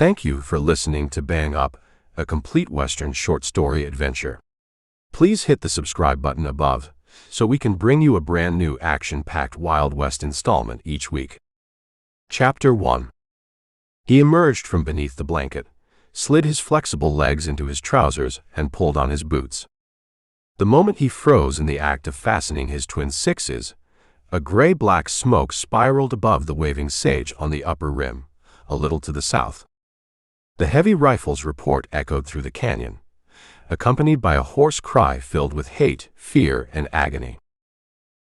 Thank you for listening to Bang Up, a complete Western short story adventure. Please hit the subscribe button above so we can bring you a brand new action-packed Wild West installment each week. Chapter 1. He emerged from beneath the blanket, slid his flexible legs into his trousers, and pulled on his boots. The moment he froze in the act of fastening his twin sixes, a gray-black smoke spiraled above the waving sage on the upper rim, a little to the south. The heavy rifle's report echoed through the canyon, accompanied by a hoarse cry filled with hate, fear, and agony.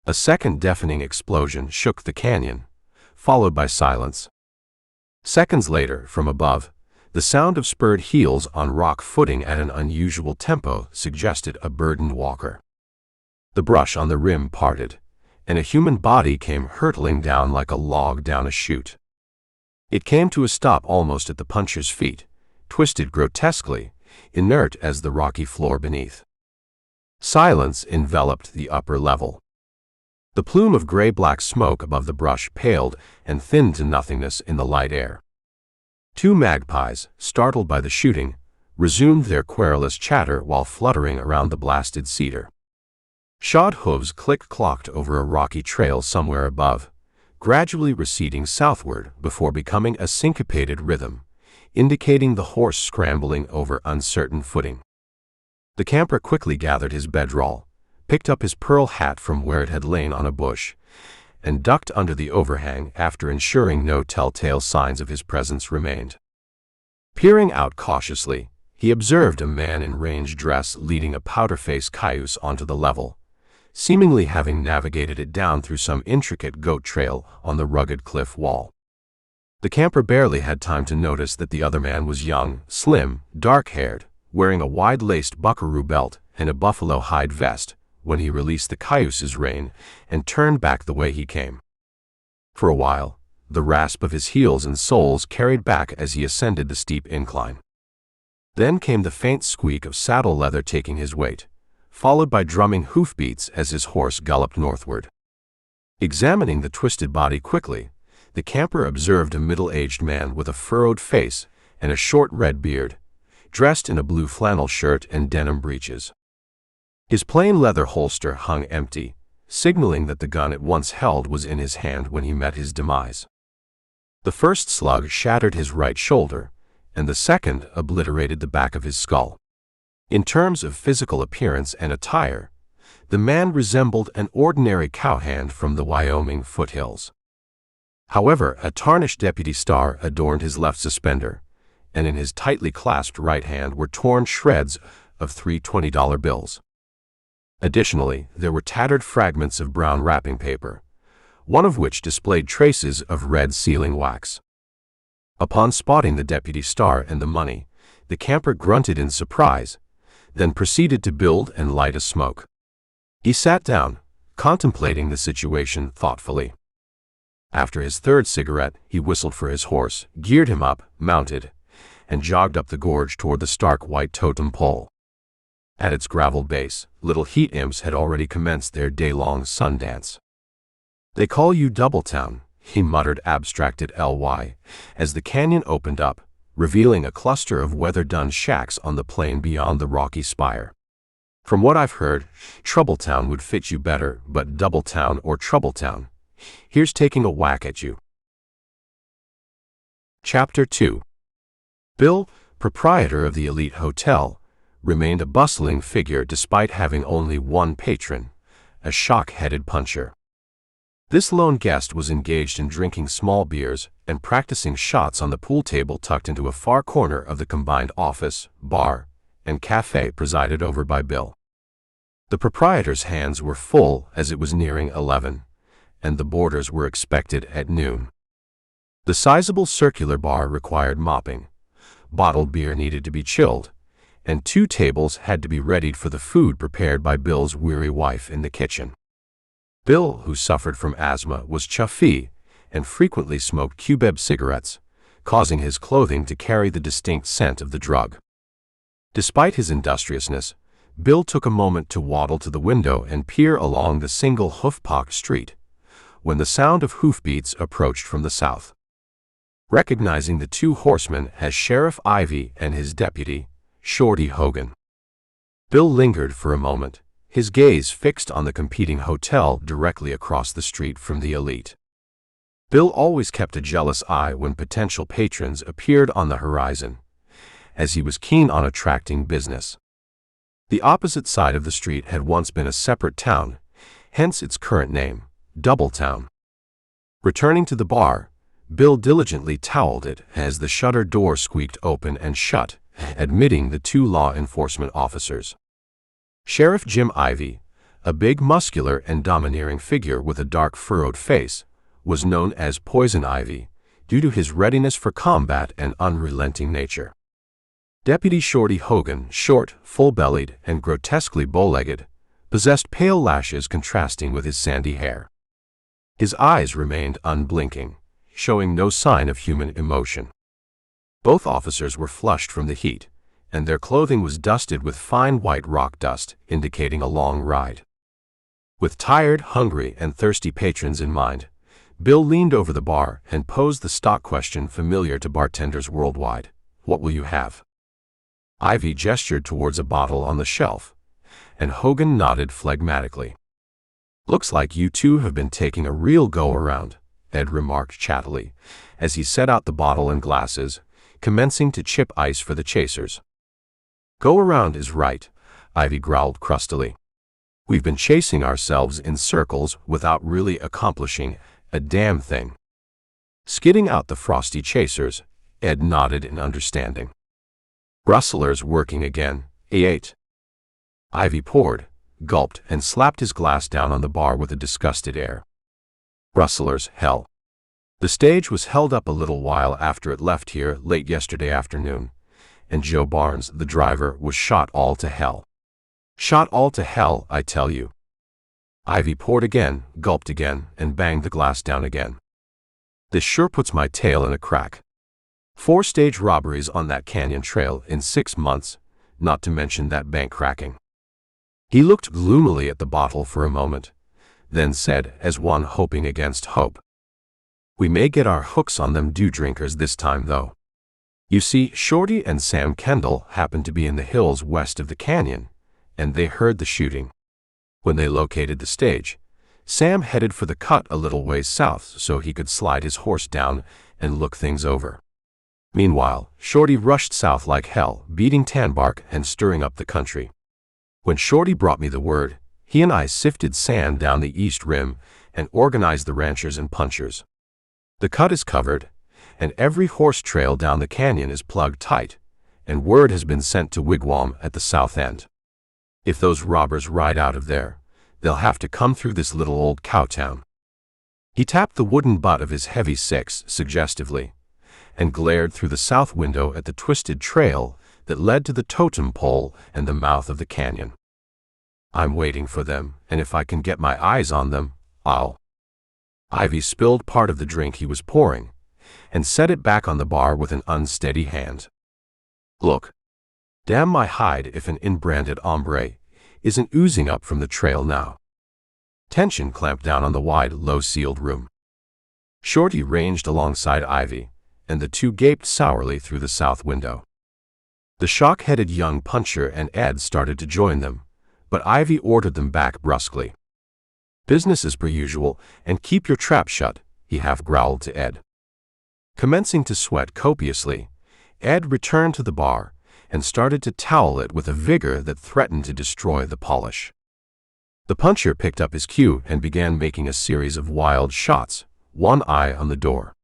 A second deafening explosion shook the canyon, followed by silence. Seconds later, from above, the sound of spurred heels on rock footing at an unusual tempo suggested a burdened walker. The brush on the rim parted, and a human body came hurtling down like a log down a chute. It came to a stop almost at the puncher's feet, twisted grotesquely, inert as the rocky floor beneath. Silence enveloped the upper level. The plume of gray-black smoke above the brush paled and thinned to nothingness in the light air. Two magpies, startled by the shooting, resumed their querulous chatter while fluttering around the blasted cedar. Shod hooves click-clocked over a rocky trail somewhere above, gradually receding southward before becoming a syncopated rhythm, indicating the horse scrambling over uncertain footing. The camper quickly gathered his bedroll, picked up his pearl hat from where it had lain on a bush, and ducked under the overhang after ensuring no telltale signs of his presence remained. Peering out cautiously, he observed a man in range dress leading a powder-faced cayuse onto the level, seemingly having navigated it down through some intricate goat trail on the rugged cliff wall. The camper barely had time to notice that the other man was young, slim, dark-haired, wearing a wide-laced buckaroo belt and a buffalo hide vest when he released the cayuse's rein and turned back the way he came. For a while, the rasp of his heels and soles carried back as he ascended the steep incline. Then came the faint squeak of saddle leather taking his weight, followed by drumming hoofbeats as his horse galloped northward. Examining the twisted body quickly, the camper observed a middle-aged man with a furrowed face and a short red beard, dressed in a blue flannel shirt and denim breeches. His plain leather holster hung empty, signaling that the gun it once held was in his hand when he met his demise. The first slug shattered his right shoulder, and the second obliterated the back of his skull. In terms of physical appearance and attire, the man resembled an ordinary cowhand from the Wyoming foothills. However, a tarnished deputy star adorned his left suspender, and in his tightly clasped right hand were torn shreds of three $20 bills. Additionally, there were tattered fragments of brown wrapping paper, one of which displayed traces of red sealing wax. Upon spotting the deputy star and the money, the camper grunted in surprise, then proceeded to build and light a smoke. He sat down, contemplating the situation thoughtfully. After his third cigarette, he whistled for his horse, geared him up, mounted, and jogged up the gorge toward the stark white totem pole. At its graveled base, little heat imps had already commenced their day-long sun dance. "They call you Doubletown," he muttered abstracted ly, as the canyon opened up, revealing a cluster of weather-done shacks on the plain beyond the rocky spire. "From what I've heard, Troubletown would fit you better, but Doubletown or Troubletown, here's taking a whack at you." Chapter 2. Bill, proprietor of the elite hotel, remained a bustling figure despite having only one patron, a shock-headed puncher. This lone guest was engaged in drinking small beers and practicing shots on the pool table tucked into a far corner of the combined office, bar, and cafe presided over by Bill. The proprietor's hands were full as it was nearing 11, and the boarders were expected at noon. The sizable circular bar required mopping, bottled beer needed to be chilled, and 2 tables had to be readied for the food prepared by Bill's weary wife in the kitchen. Bill, who suffered from asthma, was chuffy and frequently smoked cubeb cigarettes, causing his clothing to carry the distinct scent of the drug. Despite his industriousness, Bill took a moment to waddle to the window and peer along the single hoof-pocked street, when the sound of hoofbeats approached from the south. recognizing the two horsemen as Sheriff Ivy and his deputy, Shorty Hogan. Bill lingered for a moment, his gaze fixed on the competing hotel directly across the street from the Elite. Bill always kept a jealous eye when potential patrons appeared on the horizon, as he was keen on attracting business. The opposite side of the street had once been a separate town, hence its current name, Doubletown. Returning to the bar, Bill diligently toweled it as the shutter door squeaked open and shut, admitting the two law enforcement officers. Sheriff Jim Ivy, a big, muscular, and domineering figure with a dark, furrowed face, was known as Poison Ivy due to his readiness for combat and unrelenting nature. Deputy Shorty Hogan, short, full-bellied, and grotesquely bow-legged, possessed pale lashes contrasting with his sandy hair. His eyes remained unblinking, showing no sign of human emotion. Both officers were flushed from the heat, and their clothing was dusted with fine white rock dust, indicating a long ride. With tired, hungry, and thirsty patrons in mind, Bill leaned over the bar and posed the stock question familiar to bartenders worldwide: "What will you have?" Ivy gestured towards a bottle on the shelf, and Hogan nodded phlegmatically. "Looks like you two have been taking a real go-around," Ed remarked chattily, as he set out the bottle and glasses, commencing to chip ice for the chasers. "Go-around is right," Ivy growled crustily. "We've been chasing ourselves in circles without really accomplishing a damn thing." Skidding out the frosty chasers, Ed nodded in understanding. "Rustlers working again, eh?" Ivy poured, gulped, and slapped his glass down on the bar with a disgusted air. "Rustlers, hell. The stage was held up a little while after it left here late yesterday afternoon, and Joe Barnes, the driver, was shot all to hell. Shot all to hell, I tell you." Ivy poured again, gulped again, and banged the glass down again. "This sure puts my tail in a crack. 4 stage robberies on that canyon trail in 6 months, not to mention that bank cracking." He looked gloomily at the bottle for a moment, then said, as one hoping against hope, "We may get our hooks on them dew drinkers this time, though. You see, Shorty and Sam Kendall happened to be in the hills west of the canyon, and they heard the shooting. When they located the stage, Sam headed for the cut a little ways south so he could slide his horse down and look things over. Meanwhile, Shorty rushed south like hell, beating tanbark and stirring up the country. When Shorty brought me the word, he and I sifted sand down the east rim and organized the ranchers and punchers. The cut is covered, and every horse trail down the canyon is plugged tight, and word has been sent to Wigwam at the south end. If those robbers ride out of there, they'll have to come through this little old cowtown." He tapped the wooden butt of his heavy 6 suggestively, and glared through the south window at the twisted trail that led to the totem pole and the mouth of the canyon. "I'm waiting for them, and if I can get my eyes on them, I'll—" Ivy spilled part of the drink he was pouring, and set it back on the bar with an unsteady hand. "Look. Damn my hide if an in-branded hombre isn't oozing up from the trail now." Tension clamped down on the wide, low-ceiled room. Shorty ranged alongside Ivy, and the two gaped sourly through the south window. The shock-headed young puncher and Ed started to join them, but Ivy ordered them back brusquely. "Business as per usual, and keep your trap shut," he half-growled to Ed. Commencing to sweat copiously, Ed returned to the bar and started to towel it with a vigor that threatened to destroy the polish. The puncher picked up his cue and began making a series of wild shots, one eye on the door.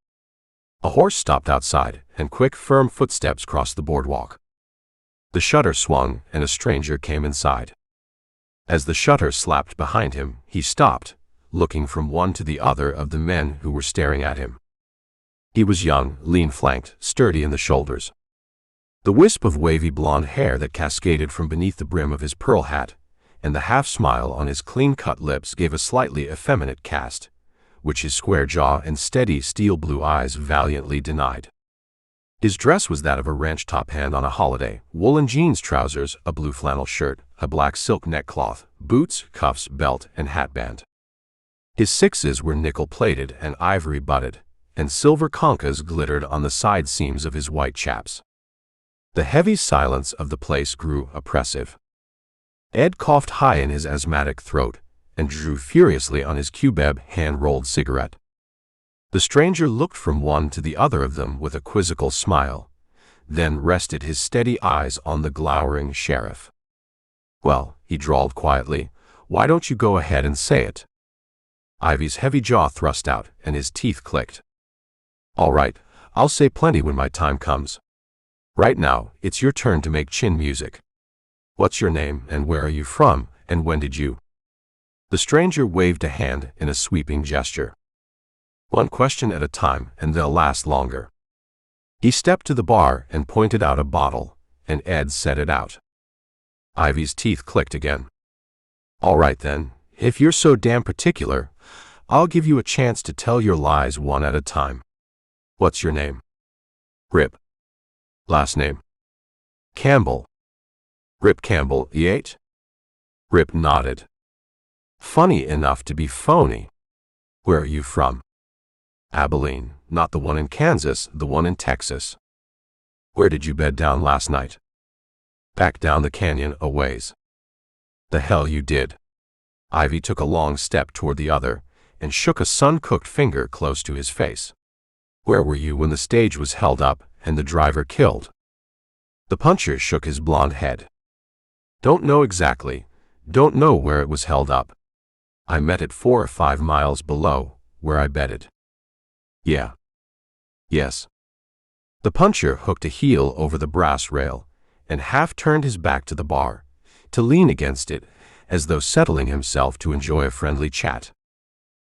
A horse stopped outside, and quick, firm footsteps crossed the boardwalk. The shutter swung, and a stranger came inside. As the shutter slapped behind him, he stopped, looking from one to the other of the men who were staring at him. He was young, lean-flanked, sturdy in the shoulders. The wisp of wavy blonde hair that cascaded from beneath the brim of his pearl hat, and the half-smile on his clean-cut lips gave a slightly effeminate cast, which his square jaw and steady steel-blue eyes valiantly denied. His dress was that of a ranch top hand on a holiday: woolen jeans trousers, a blue flannel shirt, a black silk neckcloth, boots, cuffs, belt, and hatband. His 6s were nickel-plated and ivory-butted, and silver conchas glittered on the side seams of his white chaps. The heavy silence of the place grew oppressive. Ed coughed high in his asthmatic throat and drew furiously on his cubeb hand-rolled cigarette. The stranger looked from one to the other of them with a quizzical smile, then rested his steady eyes on the glowering sheriff. "Well," he drawled quietly, "why don't you go ahead and say it?" Ivy's heavy jaw thrust out, and his teeth clicked. "All right, I'll say plenty when my time comes. Right now, it's your turn to make chin music. What's your name, and where are you from, and when did you—" The stranger waved a hand in a sweeping gesture. "One question at a time, and they'll last longer." He stepped to the bar and pointed out a bottle, and Ed set it out. Ivy's teeth clicked again. "All right then, if you're so damn particular, I'll give you a chance to tell your lies one at a time. What's your name?" "Rip." "Last name?" "Campbell." "Rip Campbell, Yate?" Rip nodded. "Funny enough to be phony. Where are you from?" "Abilene, not the one in Kansas, the one in Texas." "Where did you bed down last night?" "Back down the canyon a ways." "The hell you did." Ivy took a long step toward the other and shook a sun-cooked finger close to his face. "Where were you when the stage was held up and the driver killed?" The puncher shook his blond head. "Don't know exactly. Don't know where it was held up. I met it 4 or 5 miles below, where I bedded." "Yeah." "Yes." The puncher hooked a heel over the brass rail and half turned his back to the bar, to lean against it, as though settling himself to enjoy a friendly chat.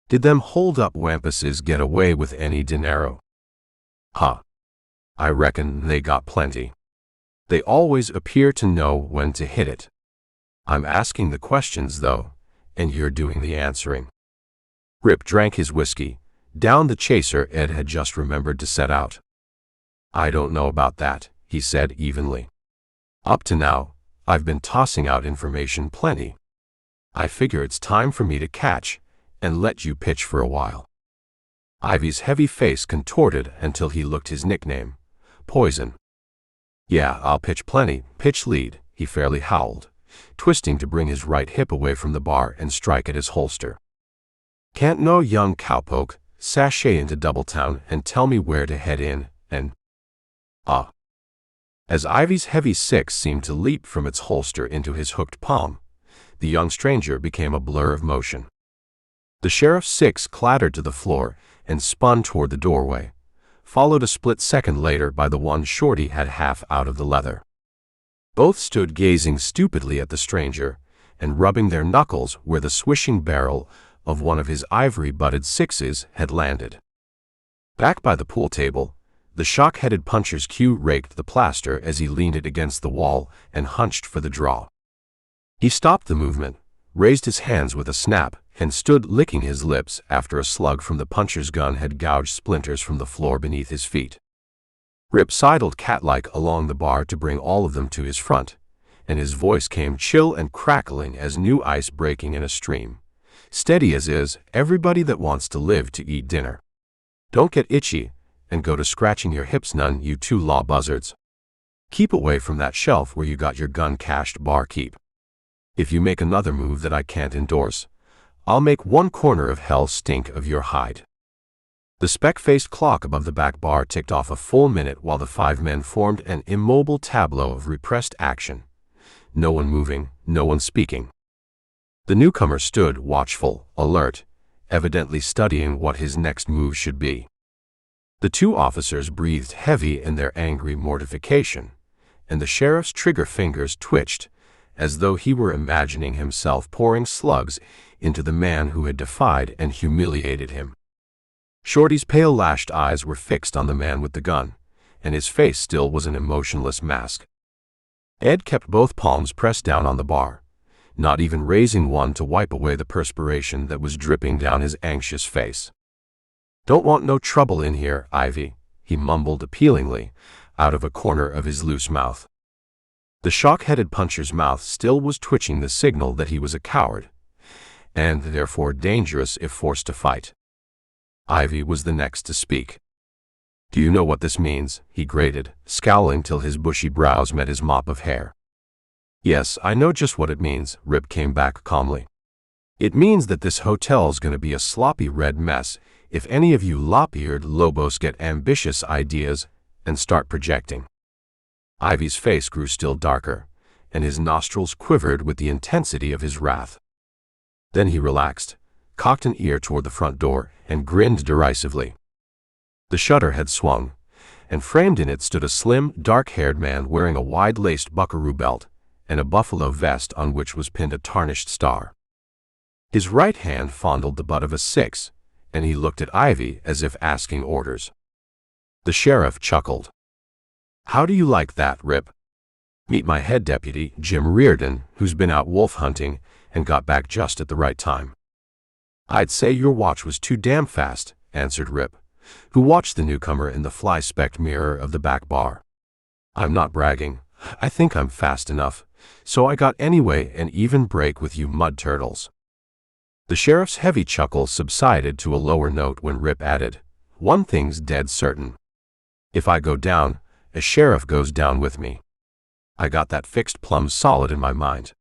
"Did them hold-up wampuses get away with any dinero?" "Huh. I reckon they got plenty. They always appear to know when to hit it. I'm asking the questions, though, and you're doing the answering." Rip drank his whiskey, down the chaser Ed had just remembered to set out. "I don't know about that," he said evenly. "Up to now, I've been tossing out information plenty. I figure it's time for me to catch and let you pitch for a while." Ivy's heavy face contorted until he looked his nickname, Poison. "Yeah, I'll pitch plenty, pitch lead," he fairly howled, twisting to bring his right hip away from the bar and strike at his holster. "Can't no young cowpoke sashay into Doubletown and tell me where to head in, and—" As Ivy's heavy six seemed to leap from its holster into his hooked palm, the young stranger became a blur of motion. The sheriff's six clattered to the floor and spun toward the doorway, followed a split second later by the one Shorty had half out of the leather. Both stood gazing stupidly at the stranger and rubbing their knuckles where the swishing barrel of one of his ivory-butted sixes had landed. Back by the pool table, the shock-headed puncher's cue raked the plaster as he leaned it against the wall and hunched for the draw. He stopped the movement, raised his hands with a snap, and stood licking his lips after a slug from the puncher's gun had gouged splinters from the floor beneath his feet. Rip sidled cat-like along the bar to bring all of them to his front, and his voice came chill and crackling as new ice breaking in a stream, steady as is everybody that wants to live to eat dinner. "Don't get itchy and go to scratching your hips, none, you two law buzzards. Keep away from that shelf where you got your gun cached, barkeep. If you make another move that I can't endorse, I'll make one corner of hell stink of your hide." The speck-faced clock above the back bar ticked off a full minute while the 5 men formed an immobile tableau of repressed action. No one moving, no one speaking. The newcomer stood watchful, alert, evidently studying what his next move should be. The 2 officers breathed heavy in their angry mortification, and the sheriff's trigger fingers twitched, as though he were imagining himself pouring slugs into the man who had defied and humiliated him. Shorty's pale-lashed eyes were fixed on the man with the gun, and his face still was an emotionless mask. Ed kept both palms pressed down on the bar, not even raising one to wipe away the perspiration that was dripping down his anxious face. "Don't want no trouble in here, Ivy," he mumbled appealingly, out of a corner of his loose mouth. The shock-headed puncher's mouth still was twitching the signal that he was a coward, and therefore dangerous if forced to fight. Ivy was the next to speak. "Do you know what this means?" he grated, scowling till his bushy brows met his mop of hair. "Yes, I know just what it means," Rip came back calmly. "It means that this hotel's gonna be a sloppy red mess if any of you lop-eared lobos get ambitious ideas and start projecting." Ivy's face grew still darker, and his nostrils quivered with the intensity of his wrath. Then he relaxed, cocked an ear toward the front door, and grinned derisively. The shutter had swung, and framed in it stood a slim, dark-haired man wearing a wide-laced buckaroo belt and a buffalo vest on which was pinned a tarnished star. His right hand fondled the butt of a 6, and he looked at Ivy as if asking orders. The sheriff chuckled. "How do you like that, Rip? Meet my head deputy, Jim Reardon, who's been out wolf hunting and got back just at the right time." "I'd say your watch was too damn fast," answered Rip, who watched the newcomer in the fly-specked mirror of the back bar. "I'm not bragging. I think I'm fast enough, so I got anyway an even break with you mud turtles." The sheriff's heavy chuckle subsided to a lower note when Rip added, "One thing's dead certain. If I go down, a sheriff goes down with me. I got that fixed plumb solid in my mind."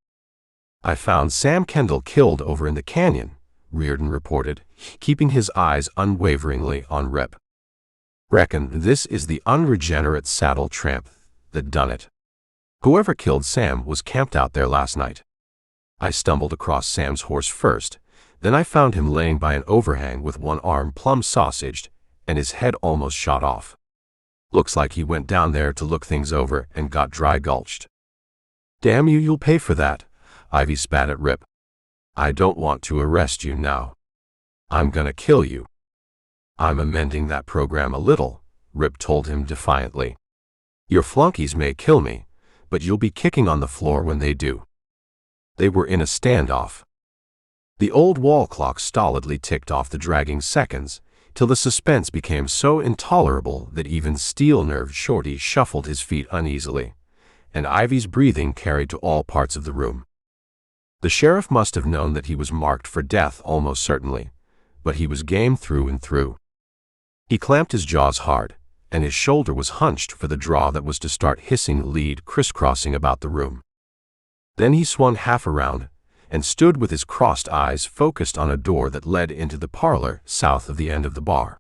"I found Sam Kendall killed over in the canyon," Reardon reported, keeping his eyes unwaveringly on Rip. "Reckon this is the unregenerate saddle tramp that done it. Whoever killed Sam was camped out there last night. I stumbled across Sam's horse first, then I found him laying by an overhang with one arm plumb sausaged and his head almost shot off. Looks like he went down there to look things over and got dry gulched." "Damn you, you'll pay for that," Ivy spat at Rip. "I don't want to arrest you now. I'm gonna kill you." "I'm amending that program a little," Rip told him defiantly. "Your flunkies may kill me, but you'll be kicking on the floor when they do." They were in a standoff. The old wall clock stolidly ticked off the dragging seconds, till the suspense became so intolerable that even steel-nerved Shorty shuffled his feet uneasily, and Ivy's breathing carried to all parts of the room. The sheriff must have known that he was marked for death almost certainly, but he was game through and through. He clamped his jaws hard, and his shoulder was hunched for the draw that was to start hissing the lead crisscrossing about the room. Then he swung half around and stood with his crossed eyes focused on a door that led into the parlor south of the end of the bar.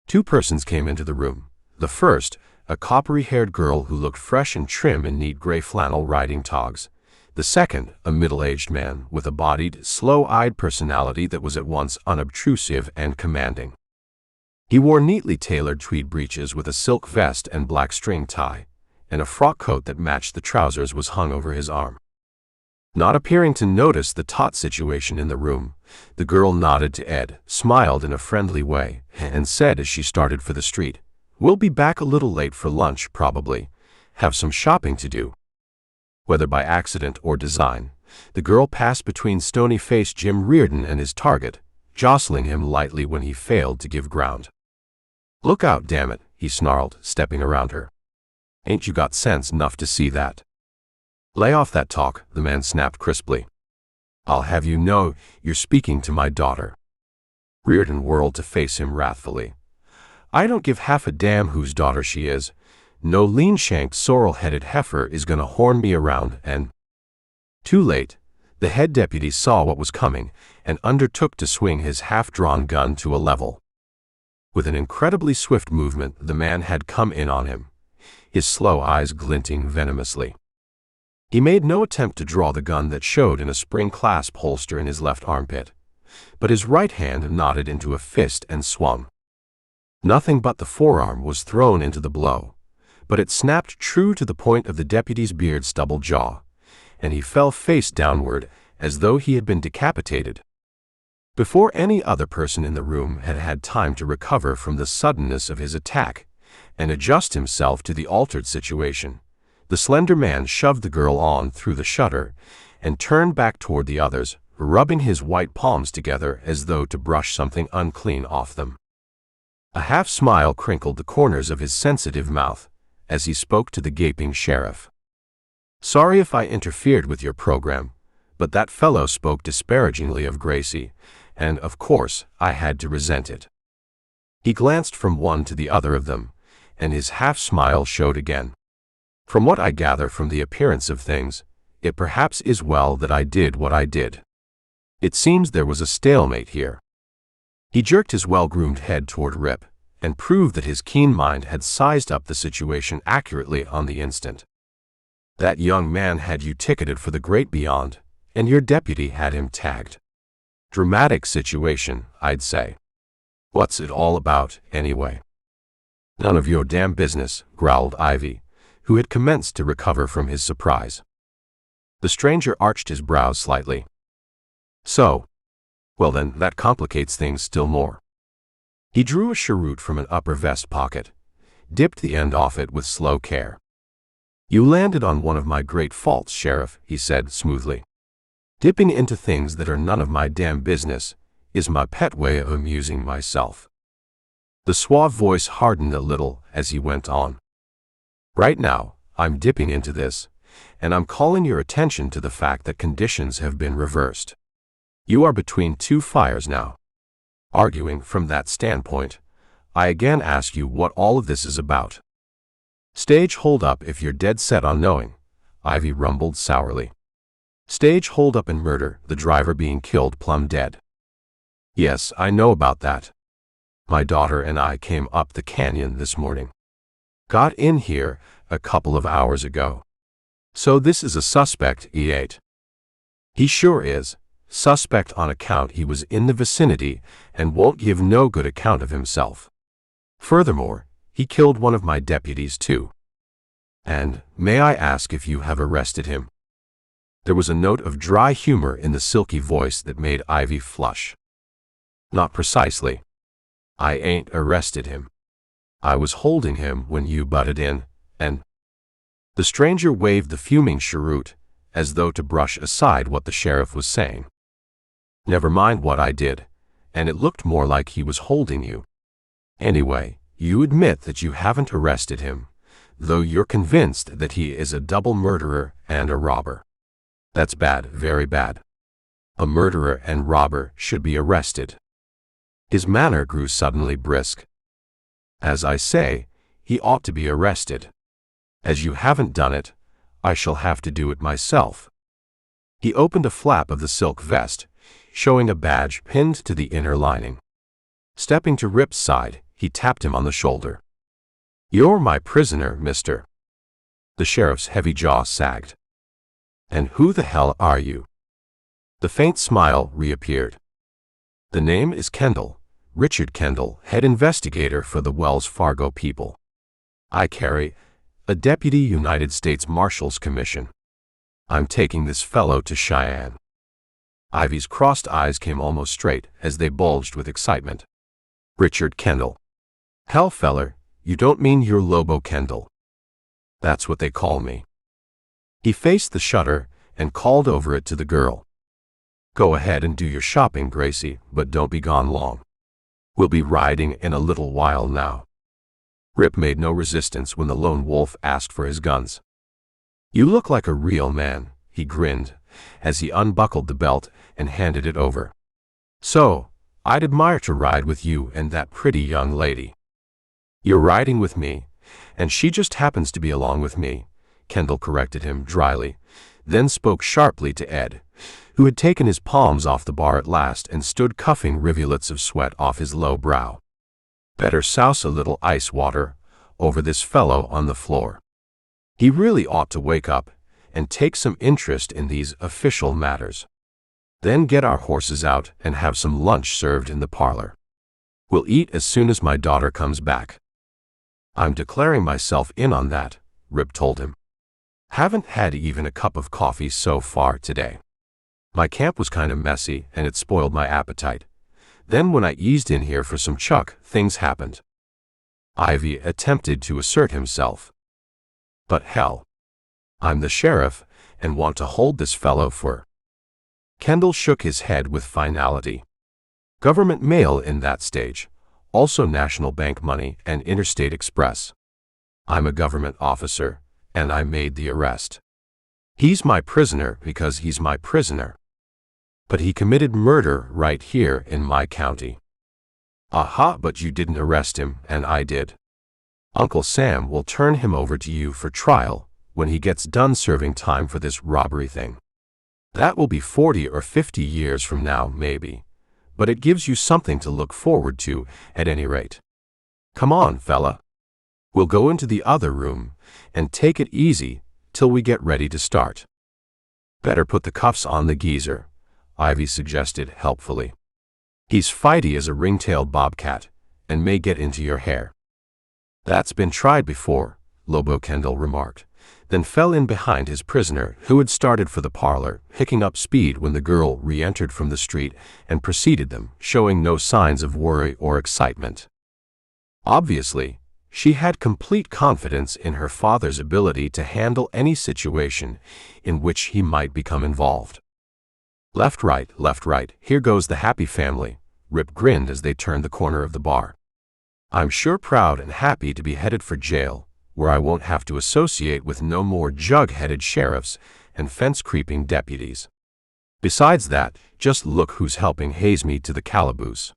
Two persons came into the room. The first, a coppery-haired girl who looked fresh and trim in neat gray flannel riding togs. The second, a middle-aged man with a bodied, slow-eyed personality that was at once unobtrusive and commanding. He wore neatly tailored tweed breeches with a silk vest and black string tie, and a frock coat that matched the trousers was hung over his arm. Not appearing to notice the taut situation in the room, the girl nodded to Ed, smiled in a friendly way, and said as she started for the street, "We'll be back a little late for lunch, probably. Have some shopping to do." Whether by accident or design, the girl passed between stony-faced Jim Reardon and his target, jostling him lightly when he failed to give ground. "Look out, damn it," he snarled, stepping around her. "Ain't you got sense enough to see that?" "Lay off that talk," the man snapped crisply. "I'll have you know you're speaking to my daughter." Reardon whirled to face him wrathfully. "I don't give half a damn whose daughter she is. No lean-shanked, sorrel-headed heifer is gonna horn me around and—" Too late, the head deputy saw what was coming and undertook to swing his half-drawn gun to a level. With an incredibly swift movement, the man had come in on him, his slow eyes glinting venomously. He made no attempt to draw the gun that showed in a spring clasp holster in his left armpit, but his right hand knotted into a fist and swung. Nothing but the forearm was thrown into the blow, but it snapped true to the point of the deputy's beard-stubbled jaw, and he fell face downward as though he had been decapitated. Before any other person in the room had had time to recover from the suddenness of his attack and adjust himself to the altered situation, the slender man shoved the girl on through the shutter and turned back toward the others, rubbing his white palms together as though to brush something unclean off them. A half-smile crinkled the corners of his sensitive mouth as he spoke to the gaping sheriff. "Sorry if I interfered with your program, but that fellow spoke disparagingly of Gracie, and, of course, I had to resent it. He glanced from one to the other of them, and his half-smile showed again. From what I gather from the appearance of things, it perhaps is well that I did what I did. It seems there was a stalemate here. He jerked his well-groomed head toward Rip, and proved that his keen mind had sized up the situation accurately on the instant. That young man had you ticketed for the great beyond, and your deputy had him tagged. Dramatic situation, I'd say. What's it all about, anyway? None of your damn business, growled Ivy, who had commenced to recover from his surprise. The stranger arched his brows slightly. So? Well then, that complicates things still more. He drew a cheroot from an upper vest pocket, dipped the end off it with slow care. You landed on one of my great faults, Sheriff, he said smoothly. Dipping into things that are none of my damn business is my pet way of amusing myself. The suave voice hardened a little as he went on. Right now, I'm dipping into this, and I'm calling your attention to the fact that conditions have been reversed. You are between two fires now. Arguing from that standpoint, I again ask you what all of this is about. Stage hold up if you're dead set on knowing, Ivy rumbled sourly. Stage hold up and murder, the driver being killed plumb dead. Yes, I know about that. My daughter and I came up the canyon this morning. Got in here a couple of hours ago. So this is a suspect, E8. He sure is. Suspect on account he was in the vicinity and won't give no good account of himself. Furthermore, he killed one of my deputies too. And, may I ask if you have arrested him? There was a note of dry humor in the silky voice that made Ivy flush. Not precisely. I ain't arrested him. I was holding him when you butted in, and... The stranger waved the fuming cheroot, as though to brush aside what the sheriff was saying. Never mind what I did, and it looked more like he was holding you. Anyway, you admit that you haven't arrested him, though you're convinced that he is a double murderer and a robber. That's bad, very bad. A murderer and robber should be arrested. His manner grew suddenly brisk. As I say, he ought to be arrested. As you haven't done it, I shall have to do it myself. He opened a flap of the silk vest, showing a badge pinned to the inner lining. Stepping to Rip's side, he tapped him on the shoulder. You're my prisoner, mister. The sheriff's heavy jaw sagged. And who the hell are you? The faint smile reappeared. The name is Kendall, Richard Kendall, head investigator for the Wells Fargo people. I carry a Deputy United States Marshal's commission. I'm taking this fellow to Cheyenne. Ivy's crossed eyes came almost straight as they bulged with excitement. Richard Kendall. Hell, feller, you don't mean you're Lobo Kendall. That's what they call me. He faced the shutter and called over it to the girl. Go ahead and do your shopping, Gracie, but don't be gone long. We'll be riding in a little while now. Rip made no resistance when the lone wolf asked for his guns. You look like a real man, he grinned, as he unbuckled the belt and handed it over. So, I'd admire to ride with you and that pretty young lady. You're riding with me, and she just happens to be along with me, Kendall corrected him dryly, then spoke sharply to Ed, who had taken his palms off the bar at last and stood cuffing rivulets of sweat off his low brow. Better souse a little ice water over this fellow on the floor. He really ought to wake up and take some interest in these official matters. Then get our horses out and have some lunch served in the parlor. We'll eat as soon as my daughter comes back. I'm declaring myself in on that, Rip told him. Haven't had even a cup of coffee so far today. My camp was kind of messy and it spoiled my appetite. Then when I eased in here for some chuck, things happened. Ivy attempted to assert himself. But hell. I'm the sheriff and want to hold this fellow for... Kendall shook his head with finality. Government mail in that stage, also National Bank money and Interstate Express. I'm a government officer, and I made the arrest. He's my prisoner because he's my prisoner. But he committed murder right here in my county. Aha, but you didn't arrest him, and I did. Uncle Sam will turn him over to you for trial when he gets done serving time for this robbery thing. That will be 40 or 50 years from now, maybe, but it gives you something to look forward to at any rate. Come on, fella. We'll go into the other room and take it easy till we get ready to start. Better put the cuffs on the geezer, Ivy suggested helpfully. He's fighty as a ring-tailed bobcat and may get into your hair. That's been tried before, Lobo Kendall remarked, then fell in behind his prisoner, who had started for the parlor, picking up speed when the girl re-entered from the street and preceded them, showing no signs of worry or excitement. Obviously, she had complete confidence in her father's ability to handle any situation in which he might become involved. Left, right, here goes the happy family, Rip grinned as they turned the corner of the bar. I'm sure proud and happy to be headed for jail, where I won't have to associate with no more jug-headed sheriffs and fence-creeping deputies. Besides that, just look who's helping haze me to the calaboose.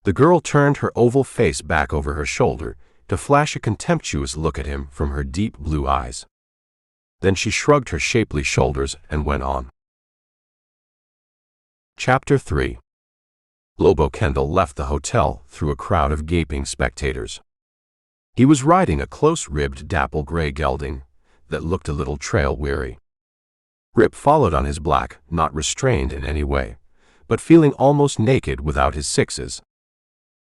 The girl turned her oval face back over her shoulder to flash a contemptuous look at him from her deep blue eyes. Then she shrugged her shapely shoulders and went on. Chapter 3. Lobo Kendall left the hotel through a crowd of gaping spectators. He was riding a close-ribbed dapple gray gelding that looked a little trail-weary. Rip followed on his black, not restrained in any way, but feeling almost naked without his sixes.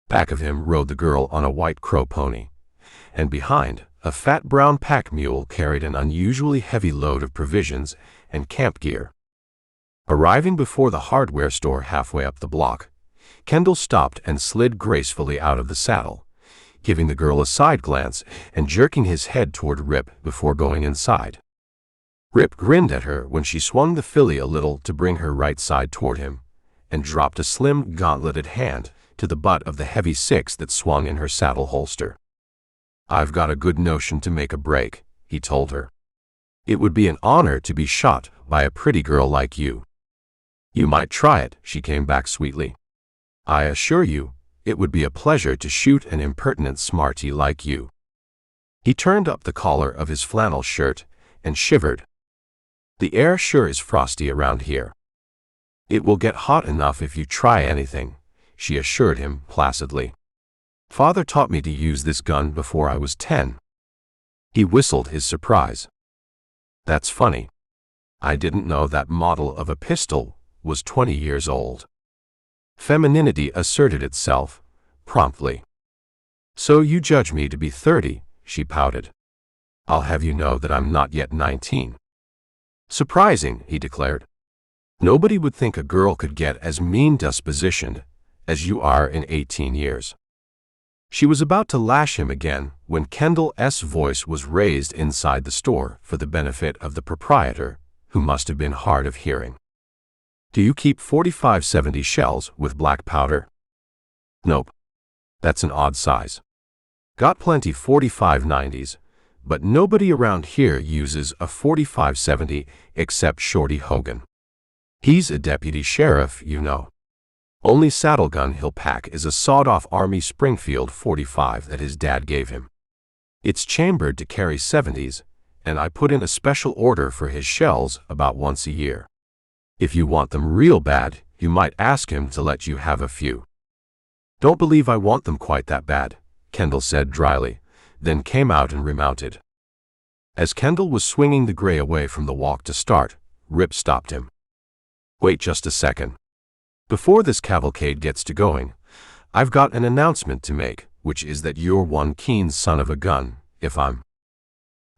Back of him rode the girl on a white crow pony, and behind, a fat brown pack mule carried an unusually heavy load of provisions and camp gear. Arriving before the hardware store halfway up the block, Kendall stopped and slid gracefully out of the saddle, giving the girl a side glance and jerking his head toward Rip before going inside. Rip grinned at her when she swung the filly a little to bring her right side toward him, and dropped a slim, gauntleted hand to the butt of the heavy six that swung in her saddle holster. I've got a good notion to make a break, he told her. It would be an honor to be shot by a pretty girl like you. You might try it, she came back sweetly. I assure you, it would be a pleasure to shoot an impertinent smarty like you. He turned up the collar of his flannel shirt and shivered. The air sure is frosty around here. It will get hot enough if you try anything, she assured him placidly. Father taught me to use this gun before I was 10. He whistled his surprise. That's funny. I didn't know that model of a pistol was 20 years old. Femininity asserted itself promptly. So you judge me to be 30, she pouted. I'll have you know that I'm not yet 19. Surprising, he declared. Nobody would think a girl could get as mean-dispositioned as you are in 18 years. She was about to lash him again when Kendall's voice was raised inside the store for the benefit of the proprietor, who must have been hard of hearing. Do you keep 45-70 shells with black powder? Nope. That's an odd size. Got plenty 45-90s, but nobody around here uses a 45-70 except Shorty Hogan. He's a deputy sheriff, you know. Only saddle gun he'll pack is a sawed-off Army Springfield 45 that his dad gave him. It's chambered to carry 70s, and I put in a special order for his shells about once a year. If you want them real bad, you might ask him to let you have a few. Don't believe I want them quite that bad, Kendall said dryly, then came out and remounted. As Kendall was swinging the gray away from the walk to start, Rip stopped him. Wait just a second. Before this cavalcade gets to going, I've got an announcement to make, which is that you're one keen son of a gun,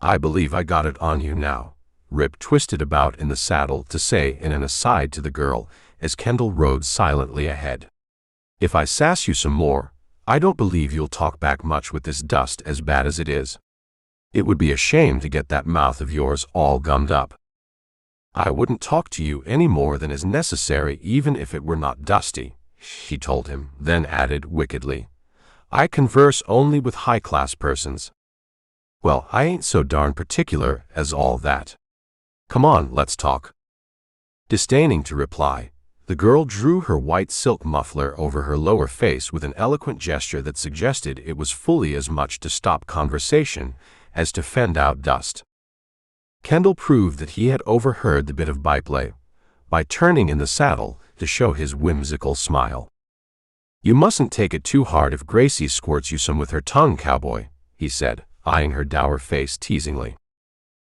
I believe I got it on you now, Rip twisted about in the saddle to say in an aside to the girl as Kendall rode silently ahead. If I sass you some more, I don't believe you'll talk back much with this dust as bad as it is. It would be a shame to get that mouth of yours all gummed up. I wouldn't talk to you any more than is necessary even if it were not dusty, she told him, then added wickedly, I converse only with high-class persons. Well, I ain't so darn particular as all that. Come on, let's talk. Disdaining to reply, the The girl drew her white silk muffler over her lower face with an eloquent gesture that suggested it was fully as much to stop conversation as to fend out dust. Kendall proved that he had overheard the bit of byplay by turning in the saddle to show his whimsical smile. "You mustn't take it too hard if Gracie squirts you some with her tongue, cowboy," he said, eyeing her dour face teasingly.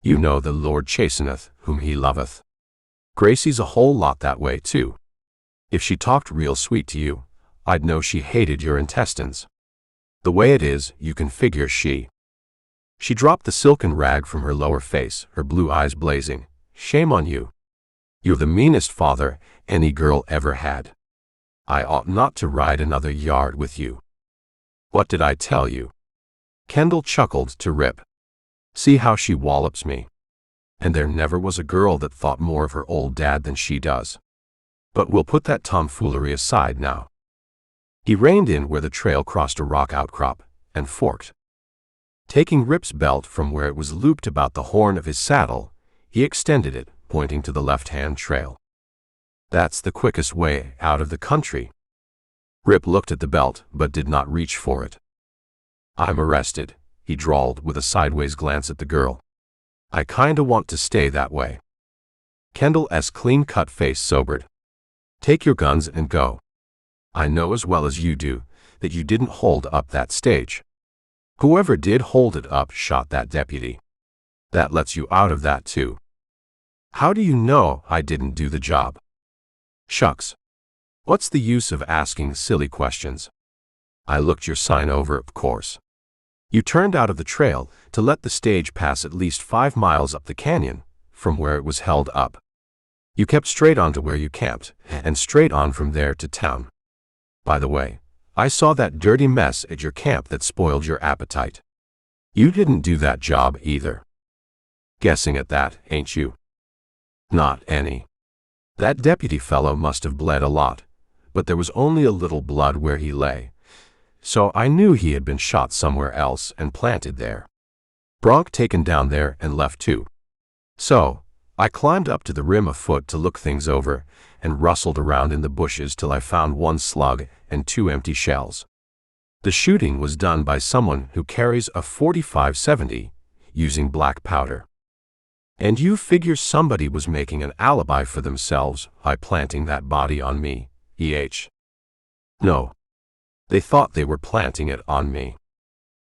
"You know the Lord chasteneth whom he loveth. Gracie's a whole lot that way, too. If she talked real sweet to you, I'd know she hated your intestines. The way it is, you can figure she—" She dropped the silken rag from her lower face, her blue eyes blazing. "Shame on you. You're the meanest father any girl ever had. I ought not to ride another yard with you." "What did I tell you?" Kendall chuckled to Rip. "See how she wallops me. And there never was a girl that thought more of her old dad than she does. But we'll put that tomfoolery aside now." He reined in where the trail crossed a rock outcrop and forked. Taking Rip's belt from where it was looped about the horn of his saddle, he extended it, pointing to the left-hand trail. "That's the quickest way out of the country." Rip looked at the belt, but did not reach for it. "I'm arrested," he drawled with a sideways glance at the girl. "I kinda want to stay that way." Kendall's clean-cut face sobered. "Take your guns and go. I know as well as you do that you didn't hold up that stage. Whoever did hold it up shot that deputy. That lets you out of that too. How do you know I didn't do the job?" "Shucks. What's the use of asking silly questions? I looked your sign over, of course. You turned out of the trail to let the stage pass at least 5 miles up the canyon from where it was held up. You kept straight on to where you camped, and straight on from there to town. By the way, I saw that dirty mess at your camp that spoiled your appetite. You didn't do that job either. Guessing at that, ain't you?" "Not any. That deputy fellow must have bled a lot, but there was only a little blood where he lay, so I knew he had been shot somewhere else and planted there. Bronc taken down there and left too. So I climbed up to the rim afoot to look things over and rustled around in the bushes till I found 1 slug and 2 empty shells. The shooting was done by someone who carries a .45-70 using black powder. And you figure somebody was making an alibi for themselves by planting that body on me, eh? No. They thought they were planting it on me.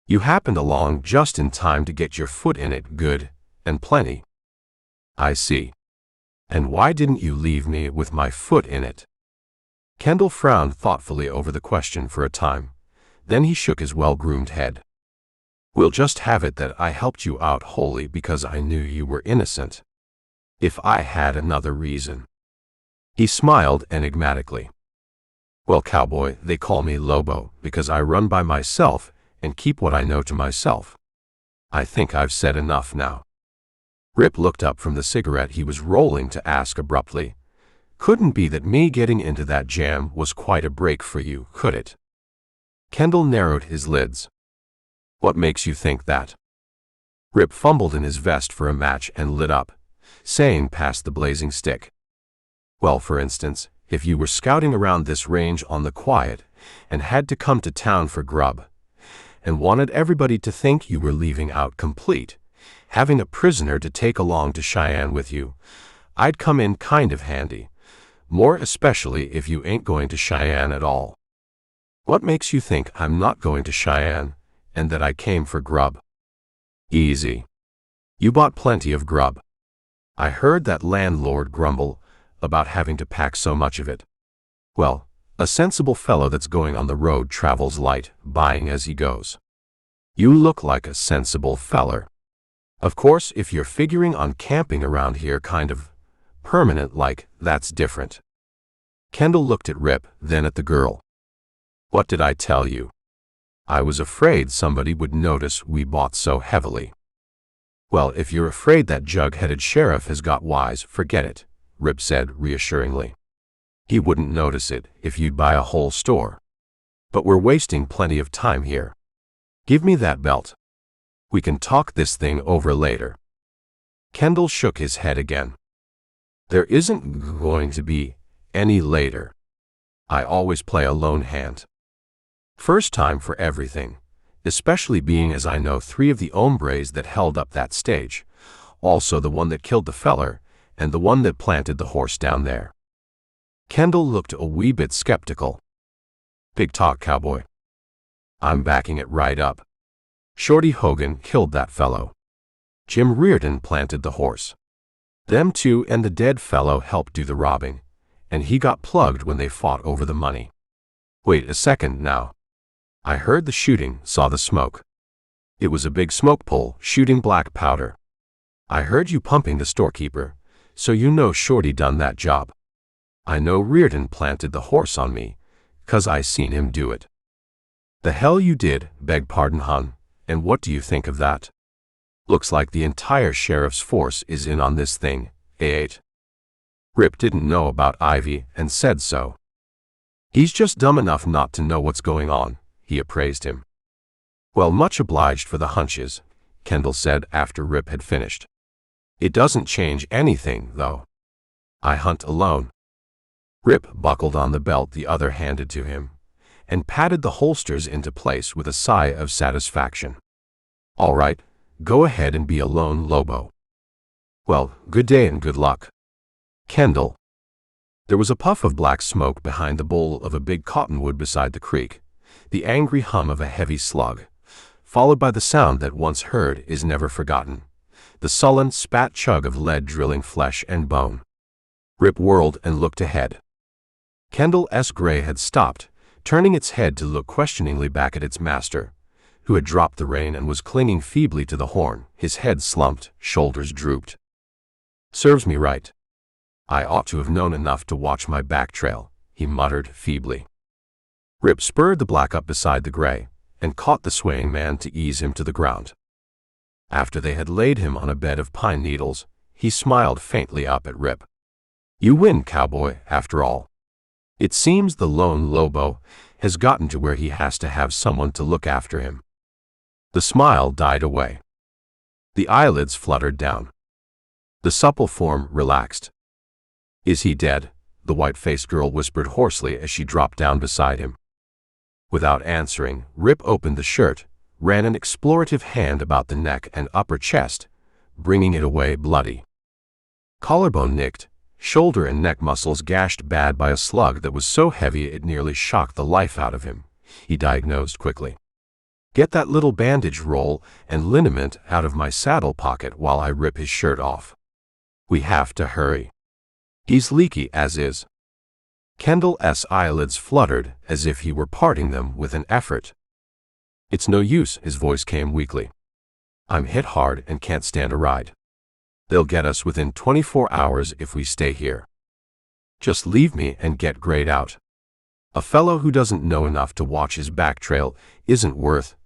You happened along just in time to get your foot in it good and plenty." "I see. And why didn't you leave me with my foot in it?" Kendall frowned thoughtfully over the question for a time. Then he shook his well-groomed head. "We'll just have it that I helped you out wholly because I knew you were innocent. If I had another reason—" He smiled enigmatically. "Well, cowboy, they call me Lobo because I run by myself and keep what I know to myself. I think I've said enough now." Rip looked up from the cigarette he was rolling to ask abruptly, "Couldn't be that me getting into that jam was quite a break for you, could it?" Kendall narrowed his lids. "What makes you think that?" Rip fumbled in his vest for a match and lit up, saying past the blazing stick, "Well, for instance, if you were scouting around this range on the quiet and had to come to town for grub, and wanted everybody to think you were leaving out complete, having a prisoner to take along to Cheyenne with you, I'd come in kind of handy, more especially if you ain't going to Cheyenne at all. What makes you think I'm not going to Cheyenne and that I came for grub?" "Easy. You bought plenty of grub. I heard that landlord grumble about having to pack so much of it. Well, a sensible fellow that's going on the road travels light, buying as he goes. You look like a sensible feller. Of course, if you're figuring on camping around here kind of permanent like, that's different." Kendall looked at Rip, then at the girl. "What did I tell you? I was afraid somebody would notice we bought so heavily." "Well, if you're afraid that jug-headed sheriff has got wise, forget it," Rip said reassuringly. "He wouldn't notice it if you'd buy a whole store. But we're wasting plenty of time here. Give me that belt. We can talk this thing over later." Kendall shook his head again. "There isn't going to be any later. I always play a lone hand. First time for everything, especially being as I know 3 of the hombres that held up that stage, also the one that killed the feller, and the one that planted the horse down there. Kendall looked a wee bit skeptical. Big talk, cowboy. I'm backing it right up. Shorty Hogan killed that fellow. Jim Reardon planted the horse. Them 2 and the dead fellow helped do the robbing, and he got plugged when they fought over the money. Wait a second now. I heard the shooting, saw the smoke. It was a big smoke pole shooting black powder. I heard you pumping the storekeeper, so you know Shorty done that job. I know Reardon planted the horse on me, 'cause I seen him do it. The hell you did, beg pardon, hun, and what do you think of that? Looks like the entire sheriff's force is in on this thing, eh? Rip didn't know about Ivy and said so. He's just dumb enough not to know what's going on, he appraised him. Well, much obliged for the hunches, Kendall said after Rip had finished. It doesn't change anything, though. I hunt alone. Rip buckled on the belt the other handed to him, and patted the holsters into place with a sigh of satisfaction. All right, go ahead and be a lone lobo. Well, good day and good luck. Kendall. There was a puff of black smoke behind the bowl of a big cottonwood beside the creek, the angry hum of a heavy slug, followed by the sound that once heard is never forgotten, the sullen spat chug of lead drilling flesh and bone. Rip whirled and looked ahead. Kendall's gray had stopped, turning its head to look questioningly back at its master, who had dropped the rein and was clinging feebly to the horn, his head slumped, shoulders drooped. Serves me right. I ought to have known enough to watch my back trail, he muttered feebly. Rip spurred the black up beside the gray, and caught the swaying man to ease him to the ground. After they had laid him on a bed of pine needles, he smiled faintly up at Rip. You win, cowboy, after all. It seems the lone lobo has gotten to where he has to have someone to look after him. The smile died away. The eyelids fluttered down. The supple form relaxed. Is he dead? The white-faced girl whispered hoarsely as she dropped down beside him. Without answering, Rip opened the shirt, ran an explorative hand about the neck and upper chest, bringing it away bloody. Collarbone nicked, shoulder and neck muscles gashed bad by a slug that was so heavy it nearly shocked the life out of him, he diagnosed quickly. Get that little bandage roll and liniment out of my saddle pocket while I rip his shirt off. We have to hurry. He's leaky as is. Kendall's eyelids fluttered as if he were parting them with an effort. It's no use, his voice came weakly. I'm hit hard and can't stand a ride. They'll get us within 24 hours if we stay here. Just leave me and get grayed out. A fellow who doesn't know enough to watch his back trail isn't worth.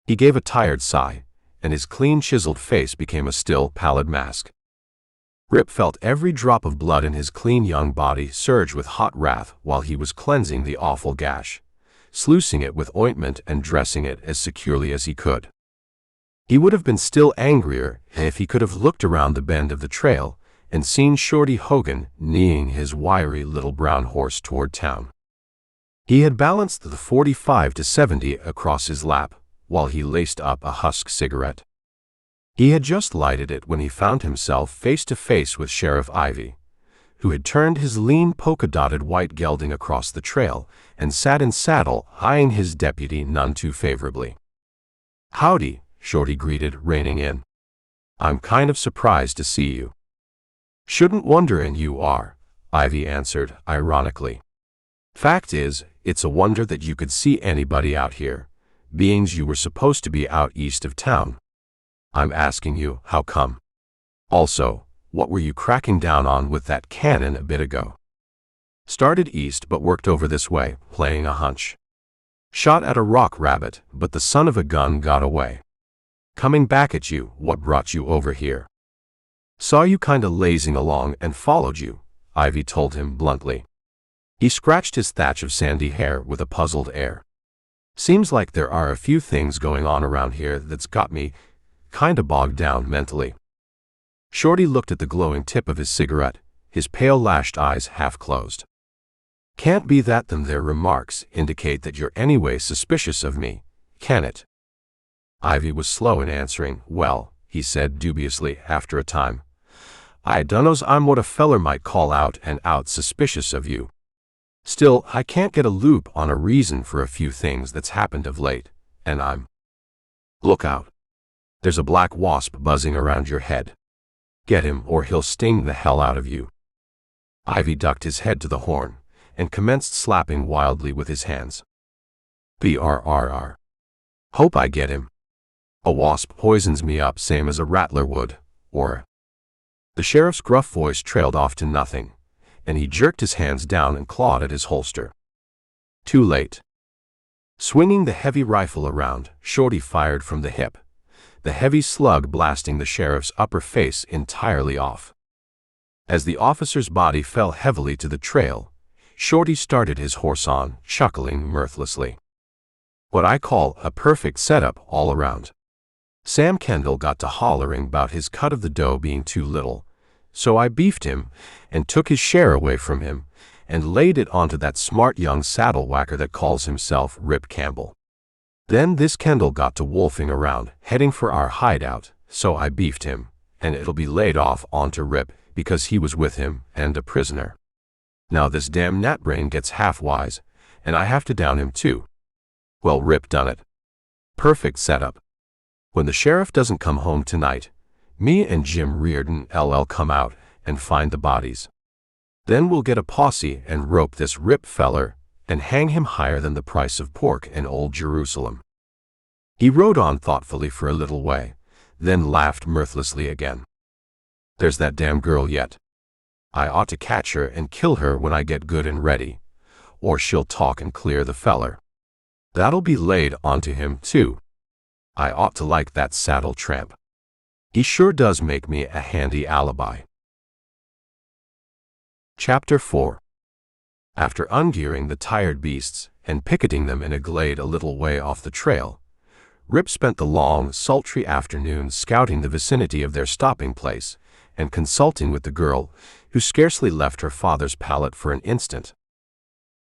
He gave a tired sigh, and his clean chiseled face became a still, pallid mask. Rip felt every drop of blood in his clean young body surge with hot wrath while he was cleansing the awful gash, sluicing it with ointment and dressing it as securely as he could. He would have been still angrier if he could have looked around the bend of the trail and seen Shorty Hogan kneeing his wiry little brown horse toward town. He had balanced the .45-70 across his lap while he laced up a husk cigarette. He had just lighted it when he found himself face to face with Sheriff Ivy, who had turned his lean polka-dotted white gelding across the trail and sat in saddle, eyeing his deputy none too favorably. Howdy, Shorty greeted, reining in. I'm kind of surprised to see you. Shouldn't wonder, and you are, Ivy answered, ironically. Fact is, it's a wonder that you could see anybody out here, beings you were supposed to be out east of town. I'm asking you, how come? Also, what were you cracking down on with that cannon a bit ago? Started east but worked over this way, playing a hunch. Shot at a rock rabbit, but the son of a gun got away. Coming back at you, what brought you over here? Saw you kinda lazing along and followed you, Ivy told him bluntly. He scratched his thatch of sandy hair with a puzzled air. Seems like there are a few things going on around here that's got me kinda bogged down mentally. Shorty looked at the glowing tip of his cigarette, his pale-lashed eyes half closed. "Can't be that them their remarks indicate that you're anyway suspicious of me, can it?" Ivy was slow in answering. "Well," he said dubiously after a time, "I dunno's I'm what a feller might call out and out suspicious of you. Still, I can't get a loop on a reason for a few things that's happened of late, and I'm—" "Look out. There's a black wasp buzzing around your head. Get him or he'll sting the hell out of you." Ivy ducked his head to the horn and commenced slapping wildly with his hands. "Brrr. Hope I get him. A wasp poisons me up same as a rattler would, or—" The sheriff's gruff voice trailed off to nothing, and he jerked his hands down and clawed at his holster. Too late. Swinging the heavy rifle around, Shorty fired from the hip, the heavy slug blasting the sheriff's upper face entirely off. As the officer's body fell heavily to the trail, Shorty started his horse on, chuckling mirthlessly. "What I call a perfect setup all around." Sam Kendall got to hollering about his cut of the dough being too little, so I beefed him and took his share away from him and laid it onto that smart young saddle whacker that calls himself Rip Campbell. Then this Kendall got to wolfing around, heading for our hideout, so I beefed him, and it'll be laid off onto Rip because he was with him and a prisoner. Now this damn gnatbrain gets half wise, and I have to down him too. Well, Rip done it. Perfect setup. When the sheriff doesn't come home tonight, me and Jim Reardon LL come out and find the bodies. Then we'll get a posse and rope this Rip feller and hang him higher than the price of pork in old Jerusalem." He rode on thoughtfully for a little way, then laughed mirthlessly again. "There's that damn girl yet. I ought to catch her and kill her when I get good and ready, or she'll talk and clear the feller. That'll be laid onto him, too. I ought to like that saddle tramp. He sure does make me a handy alibi." Chapter 4. After ungearing the tired beasts and picketing them in a glade a little way off the trail, Rip spent the long, sultry afternoon scouting the vicinity of their stopping place and consulting with the girl, who scarcely left her father's pallet for an instant.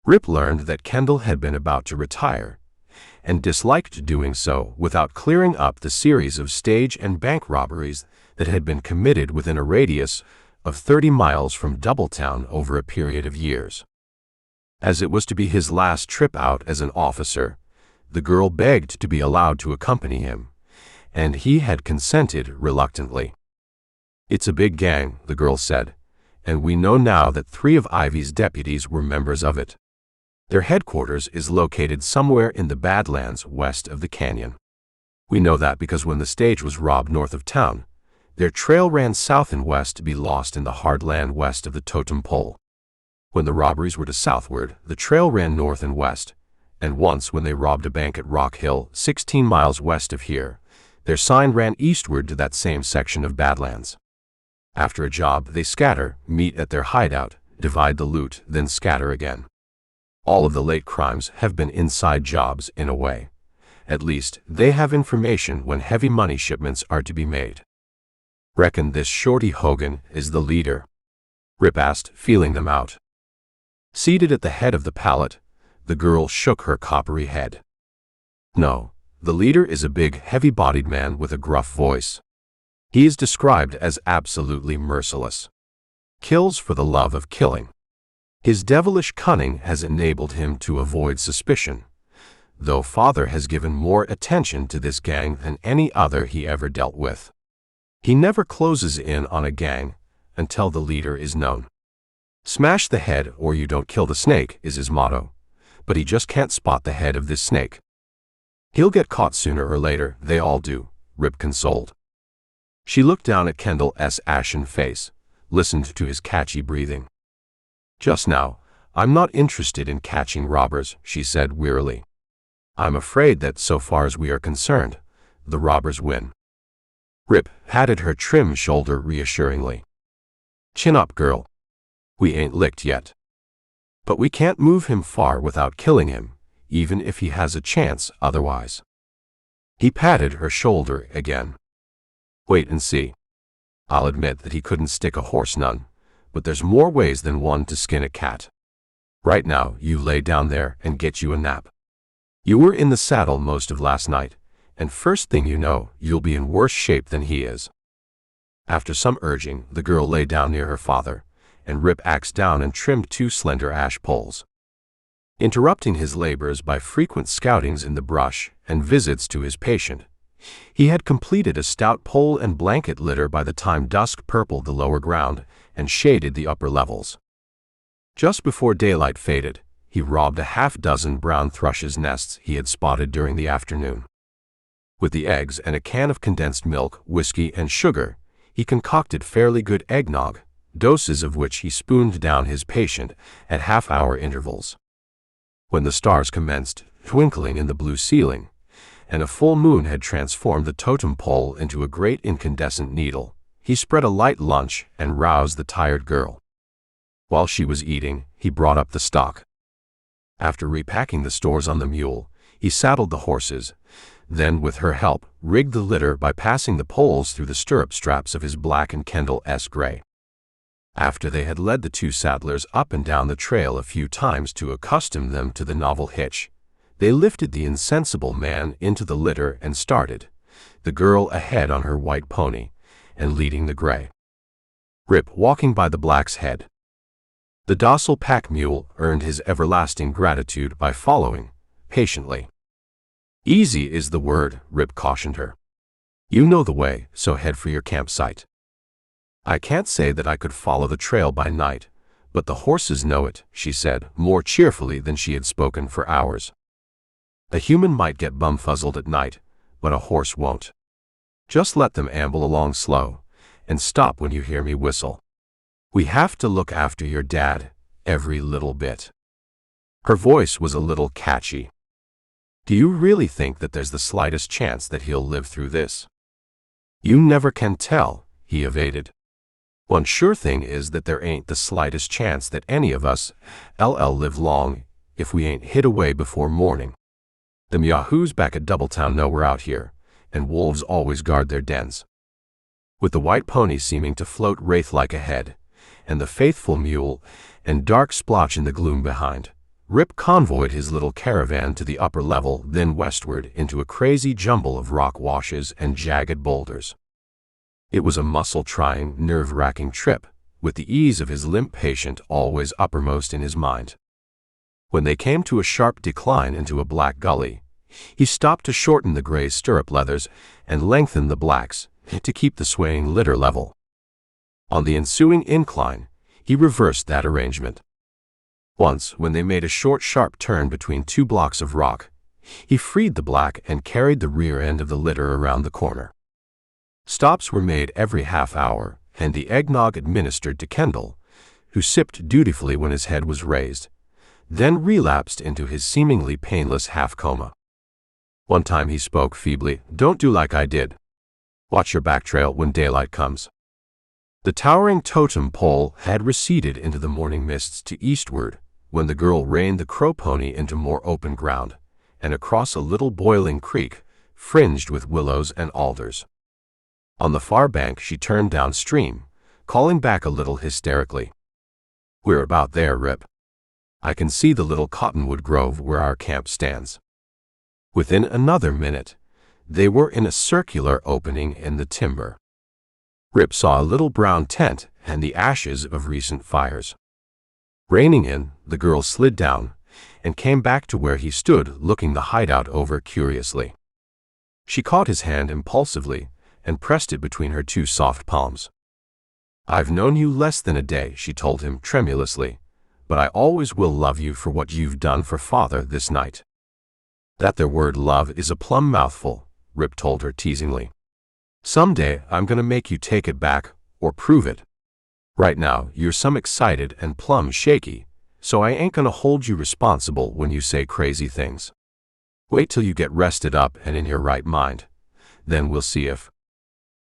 Rip learned that Kendall had been about to retire, and disliked doing so without clearing up the series of stage and bank robberies that had been committed within a radius of 30 miles from Doubletown over a period of years. As it was to be his last trip out as an officer, the girl begged to be allowed to accompany him, and he had consented reluctantly. "It's a big gang," the girl said, "and we know now that 3 of Ivy's deputies were members of it. Their headquarters is located somewhere in the Badlands west of the canyon. We know that because when the stage was robbed north of town, their trail ran south and west to be lost in the hard land west of the totem pole. When the robberies were to southward, the trail ran north and west, and once when they robbed a bank at Rock Hill, 16 miles west of here, their sign ran eastward to that same section of Badlands. After a job, they scatter, meet at their hideout, divide the loot, then scatter again. All of the late crimes have been inside jobs in a way. At least, they have information when heavy money shipments are to be made." "Reckon this Shorty Hogan is the leader?" Rip asked, feeling them out. Seated at the head of the pallet, the girl shook her coppery head. "No, the leader is a big, heavy-bodied man with a gruff voice. He is described as absolutely merciless. Kills for the love of killing. His devilish cunning has enabled him to avoid suspicion, though Father has given more attention to this gang than any other he ever dealt with. He never closes in on a gang until the leader is known. Smash the head or you don't kill the snake is his motto, but he just can't spot the head of this snake. He'll get caught sooner or later, they all do," Rip consoled. She looked down at Kendall's ashen face, listened to his catchy breathing. "Just now, I'm not interested in catching robbers," she said wearily. "I'm afraid that so far as we are concerned, the robbers win." Rip patted her trim shoulder reassuringly. "Chin up, girl. We ain't licked yet. But we can't move him far without killing him, even if he has a chance otherwise." He patted her shoulder again. "Wait and see. I'll admit that he couldn't stick a horse none, but there's more ways than one to skin a cat. Right now, you lay down there and get you a nap. You were in the saddle most of last night, and first thing you know, you'll be in worse shape than he is." After some urging, the girl lay down near her father, and Rip axed down and trimmed 2 slender ash poles. Interrupting his labors by frequent scoutings in the brush and visits to his patient, he had completed a stout pole and blanket litter by the time dusk purpled the lower ground and shaded the upper levels. Just before daylight faded, he robbed a half-dozen brown thrushes' nests he had spotted during the afternoon. With the eggs and a can of condensed milk, whiskey, and sugar, he concocted fairly good eggnog, doses of which he spooned down his patient at half-hour intervals. When the stars commenced twinkling in the blue ceiling, and a full moon had transformed the totem pole into a great incandescent needle, he spread a light lunch and roused the tired girl. While she was eating, he brought up the stock. After repacking the stores on the mule, he saddled the horses, then, with her help, rigged the litter by passing the poles through the stirrup straps of his black and Kendall S. gray. After they had led the 2 saddlers up and down the trail a few times to accustom them to the novel hitch, they lifted the insensible man into the litter and started, the girl ahead on her white pony, and leading the gray, Rip walking by the black's head. The docile pack mule earned his everlasting gratitude by following, patiently. "Easy is the word," Rip cautioned her. "You know the way, so head for your campsite." "I can't say that I could follow the trail by night, but the horses know it," she said, more cheerfully than she had spoken for hours. "A human might get bumfuzzled at night, but a horse won't. Just let them amble along slow, and stop when you hear me whistle. We have to look after your dad, every little bit." Her voice was a little catchy. "Do you really think that there's the slightest chance that he'll live through this?" "You never can tell," he evaded. "One sure thing is that there ain't the slightest chance that any of us live long if we ain't hid away before morning. Them yahoos back at Doubletown know we're out here, and wolves always guard their dens." With the white pony seeming to float wraith-like ahead, and the faithful mule and dark splotch in the gloom behind, Rip convoyed his little caravan to the upper level, then westward into a crazy jumble of rock washes and jagged boulders. It was a muscle-trying, nerve-wracking trip, with the ease of his limp patient always uppermost in his mind. When they came to a sharp decline into a black gully, he stopped to shorten the gray's stirrup leathers and lengthen the black's to keep the swaying litter level. On the ensuing incline, he reversed that arrangement. Once, when they made a short, sharp turn between 2 blocks of rock, he freed the black and carried the rear end of the litter around the corner. Stops were made every half hour, and the eggnog administered to Kendall, who sipped dutifully when his head was raised, then relapsed into his seemingly painless half-coma. One time he spoke feebly, "Don't do like I did. Watch your back trail when daylight comes." The towering totem pole had receded into the morning mists to eastward when the girl reined the crow pony into more open ground and across a little boiling creek fringed with willows and alders. On the far bank she turned downstream, calling back a little hysterically, "We're about there, Rip. I can see the little cottonwood grove where our camp stands." Within another minute, they were in a circular opening in the timber. Rip saw a little brown tent and the ashes of recent fires. Reining in, the girl slid down and came back to where he stood, looking the hideout over curiously. She caught his hand impulsively and pressed it between her 2 soft palms. "I've known you less than a day," she told him tremulously, "but I always will love you for what you've done for Father this night." "That there word love is a plumb mouthful," Rip told her teasingly. "Someday I'm gonna make you take it back, or prove it. Right now you're some excited and plumb shaky, so I ain't gonna hold you responsible when you say crazy things. Wait till you get rested up and in your right mind. Then we'll see if—"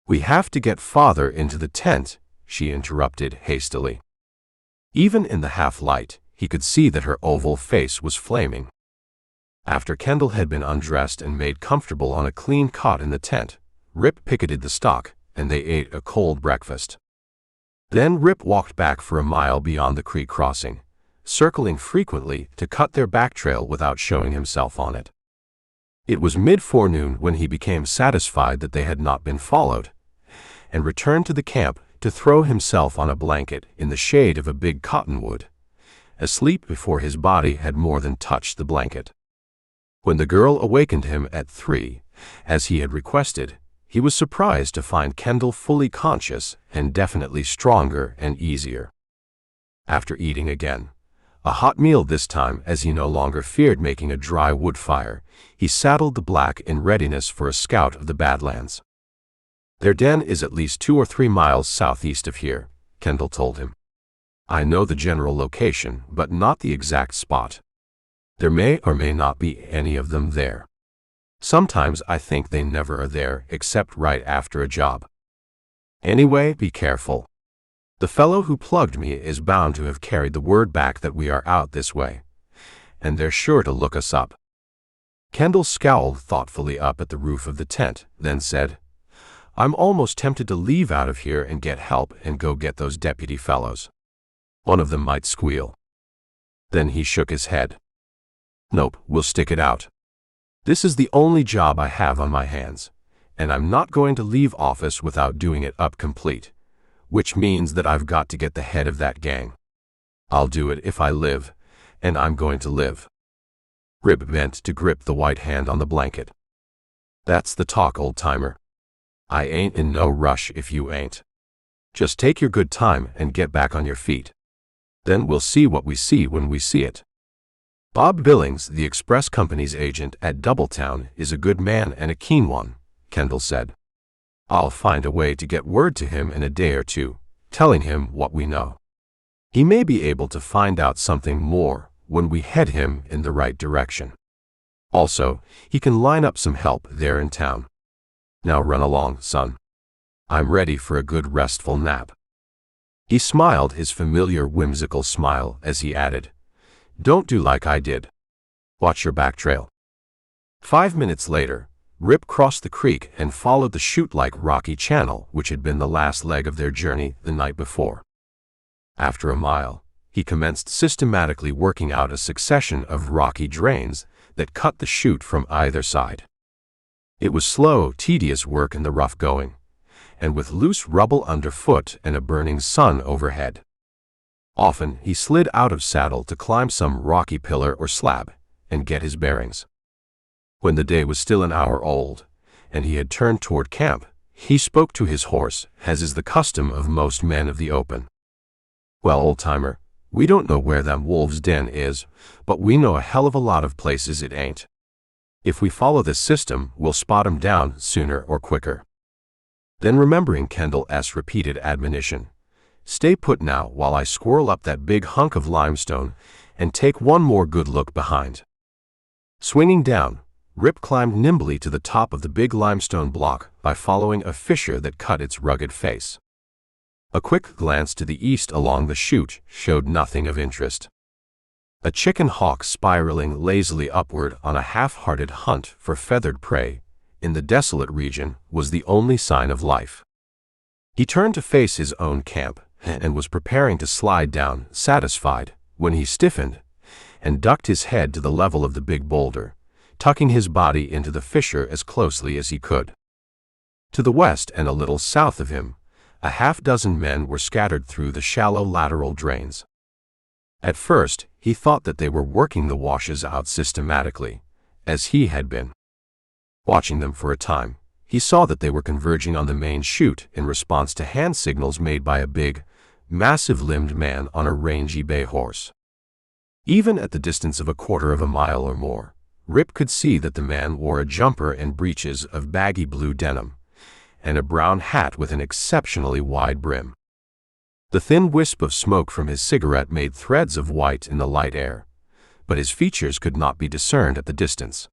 "We have to get Father into the tent," she interrupted hastily. Even in the half-light, he could see that her oval face was flaming. After Kendall had been undressed and made comfortable on a clean cot in the tent, Rip picketed the stock, and they ate a cold breakfast. Then Rip walked back for a mile beyond the creek crossing, circling frequently to cut their back trail without showing himself on it. It was mid-forenoon when he became satisfied that they had not been followed, and returned to the camp to throw himself on a blanket in the shade of a big cottonwood, asleep before his body had more than touched the blanket. When the girl awakened him at 3, as he had requested, he was surprised to find Kendall fully conscious and definitely stronger and easier. After eating again, a hot meal this time as he no longer feared making a dry wood fire, he saddled the black in readiness for a scout of the Badlands. Their den is at least 2 or 3 miles southeast of here, Kendall told him. I know the general location, but not the exact spot. There may or may not be any of them there. Sometimes I think they never are there except right after a job. Anyway, be careful. The fellow who plugged me is bound to have carried the word back that we are out this way, and they're sure to look us up. Kendall scowled thoughtfully up at the roof of the tent, then said, I'm almost tempted to leave out of here and get help and go get those deputy fellows. One of them might squeal. Then he shook his head. Nope, we'll stick it out. This is the only job I have on my hands, and I'm not going to leave office without doing it up complete, which means that I've got to get the head of that gang. I'll do it if I live, and I'm going to live. Rip bent to grip the white hand on the blanket. That's the talk, old-timer. I ain't in no rush if you ain't. Just take your good time and get back on your feet. Then we'll see what we see when we see it. Bob Billings, the express company's agent at Doubletown, is a good man and a keen one, Kendall said. I'll find a way to get word to him in a day or two, telling him what we know. He may be able to find out something more when we head him in the right direction. Also, he can line up some help there in town. Now run along, son. I'm ready for a good restful nap. He smiled his familiar whimsical smile as he added, Don't do like I did. Watch your back trail. 5 minutes later, Rip crossed the creek and followed the chute-like rocky channel which had been the last leg of their journey the night before. After a mile, he commenced systematically working out a succession of rocky drains that cut the chute from either side. It was slow, tedious work in the rough going, and with loose rubble underfoot and a burning sun overhead. Often he slid out of saddle to climb some rocky pillar or slab and get his bearings. When the day was still an hour old, and he had turned toward camp, he spoke to his horse, as is the custom of most men of the open. Well, old-timer, we don't know where that wolf's den is, but we know a hell of a lot of places it ain't. If we follow this system, we'll spot 'em down sooner or quicker. Then remembering Kendall's repeated admonition, stay put now while I squirrel up that big hunk of limestone and take one more good look behind. Swinging down, Rip climbed nimbly to the top of the big limestone block by following a fissure that cut its rugged face. A quick glance to the east along the chute showed nothing of interest. A chicken hawk spiraling lazily upward on a half-hearted hunt for feathered prey in the desolate region was the only sign of life. He turned to face his own camp and was preparing to slide down, satisfied, when he stiffened and ducked his head to the level of the big boulder, tucking his body into the fissure as closely as he could. To the west and a little south of him, a half-dozen men were scattered through the shallow lateral drains. At first, he thought that they were working the washes out systematically, as he had been. Watching them for a time, he saw that they were converging on the main chute in response to hand signals made by a big, massive-limbed man on a rangy bay horse. Even at the distance of a quarter of a mile or more, Rip could see that the man wore a jumper and breeches of baggy blue denim, and a brown hat with an exceptionally wide brim. The thin wisp of smoke from his cigarette made threads of white in the light air, but his features could not be discerned at the distance.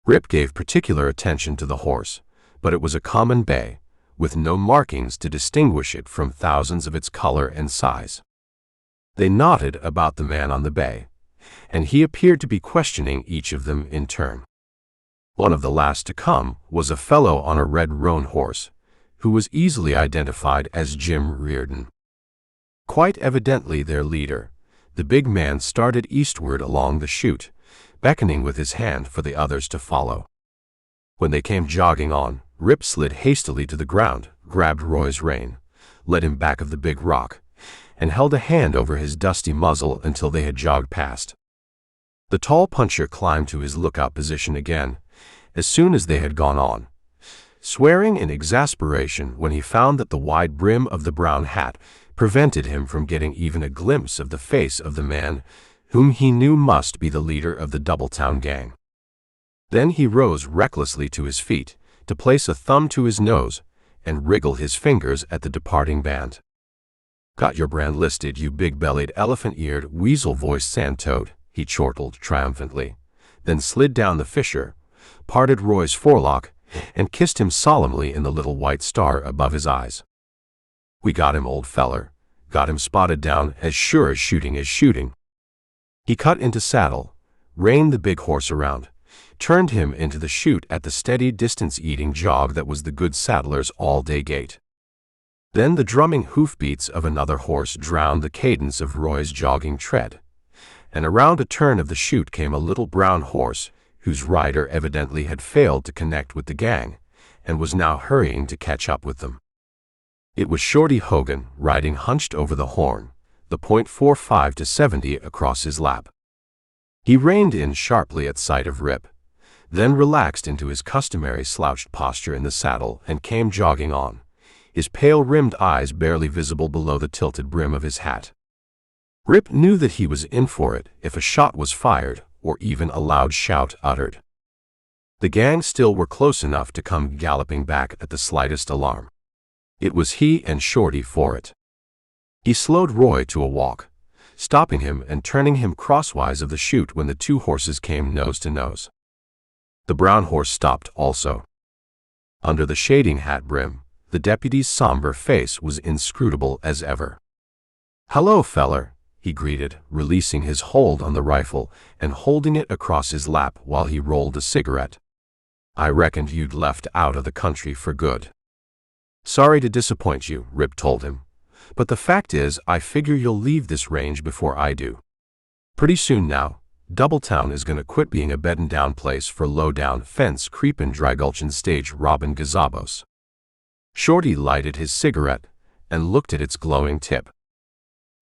Rip gave particular attention to the horse, but it was a common bay, with no markings to distinguish it from thousands of its color and size. They nodded about the man on the bay, and he appeared to be questioning each of them in turn. One of the last to come was a fellow on a red roan horse, who was easily identified as Jim Reardon. Quite evidently their leader, the big man started eastward along the chute, beckoning with his hand for the others to follow. When they came jogging on, Rip slid hastily to the ground, grabbed Roy's rein, led him back of the big rock, and held a hand over his dusty muzzle until they had jogged past. The tall puncher climbed to his lookout position again, as soon as they had gone on, swearing in exasperation when he found that the wide brim of the brown hat prevented him from getting even a glimpse of the face of the man whom he knew must be the leader of the Doubletown gang. Then he rose recklessly to his feet to place a thumb to his nose and wriggle his fingers at the departing band. "Got your brand listed, you big-bellied, elephant-eared, weasel-voiced sand-toad," he chortled triumphantly, then slid down the fissure, parted Roy's forelock, and kissed him solemnly in the little white star above his eyes. "We got him, old feller. Got him spotted down, as sure as shooting is shooting." He cut into saddle, reined the big horse around, turned him into the chute at the steady distance-eating jog that was the good saddler's all-day gait. Then the drumming hoofbeats of another horse drowned the cadence of Roy's jogging tread, and around a turn of the chute came a little brown horse whose rider evidently had failed to connect with the gang and was now hurrying to catch up with them. It was Shorty Hogan, riding hunched over the horn, the .45 to 70 across his lap. He reined in sharply at sight of Rip, then relaxed into his customary slouched posture in the saddle and came jogging on, his pale-rimmed eyes barely visible below the tilted brim of his hat. Rip knew that he was in for it if a shot was fired or even a loud shout uttered. The gang still were close enough to come galloping back at the slightest alarm. It was he and Shorty for it. He slowed Roy to a walk, stopping him and turning him crosswise of the chute when the two horses came nose to nose. The brown horse stopped also. Under the shading hat brim, the deputy's somber face was inscrutable as ever. "Hello, feller," he greeted, releasing his hold on the rifle and holding it across his lap while he rolled a cigarette. "I reckoned you'd left out of the country for good." "Sorry to disappoint you," Rip told him, "but the fact is I figure you'll leave this range before I do. Pretty soon now, Doubletown is gonna quit being a beddin' down place for low-down, fence-creepin', dry-gulchin' stage robbin' gazabos." Shorty lighted his cigarette and looked at its glowing tip.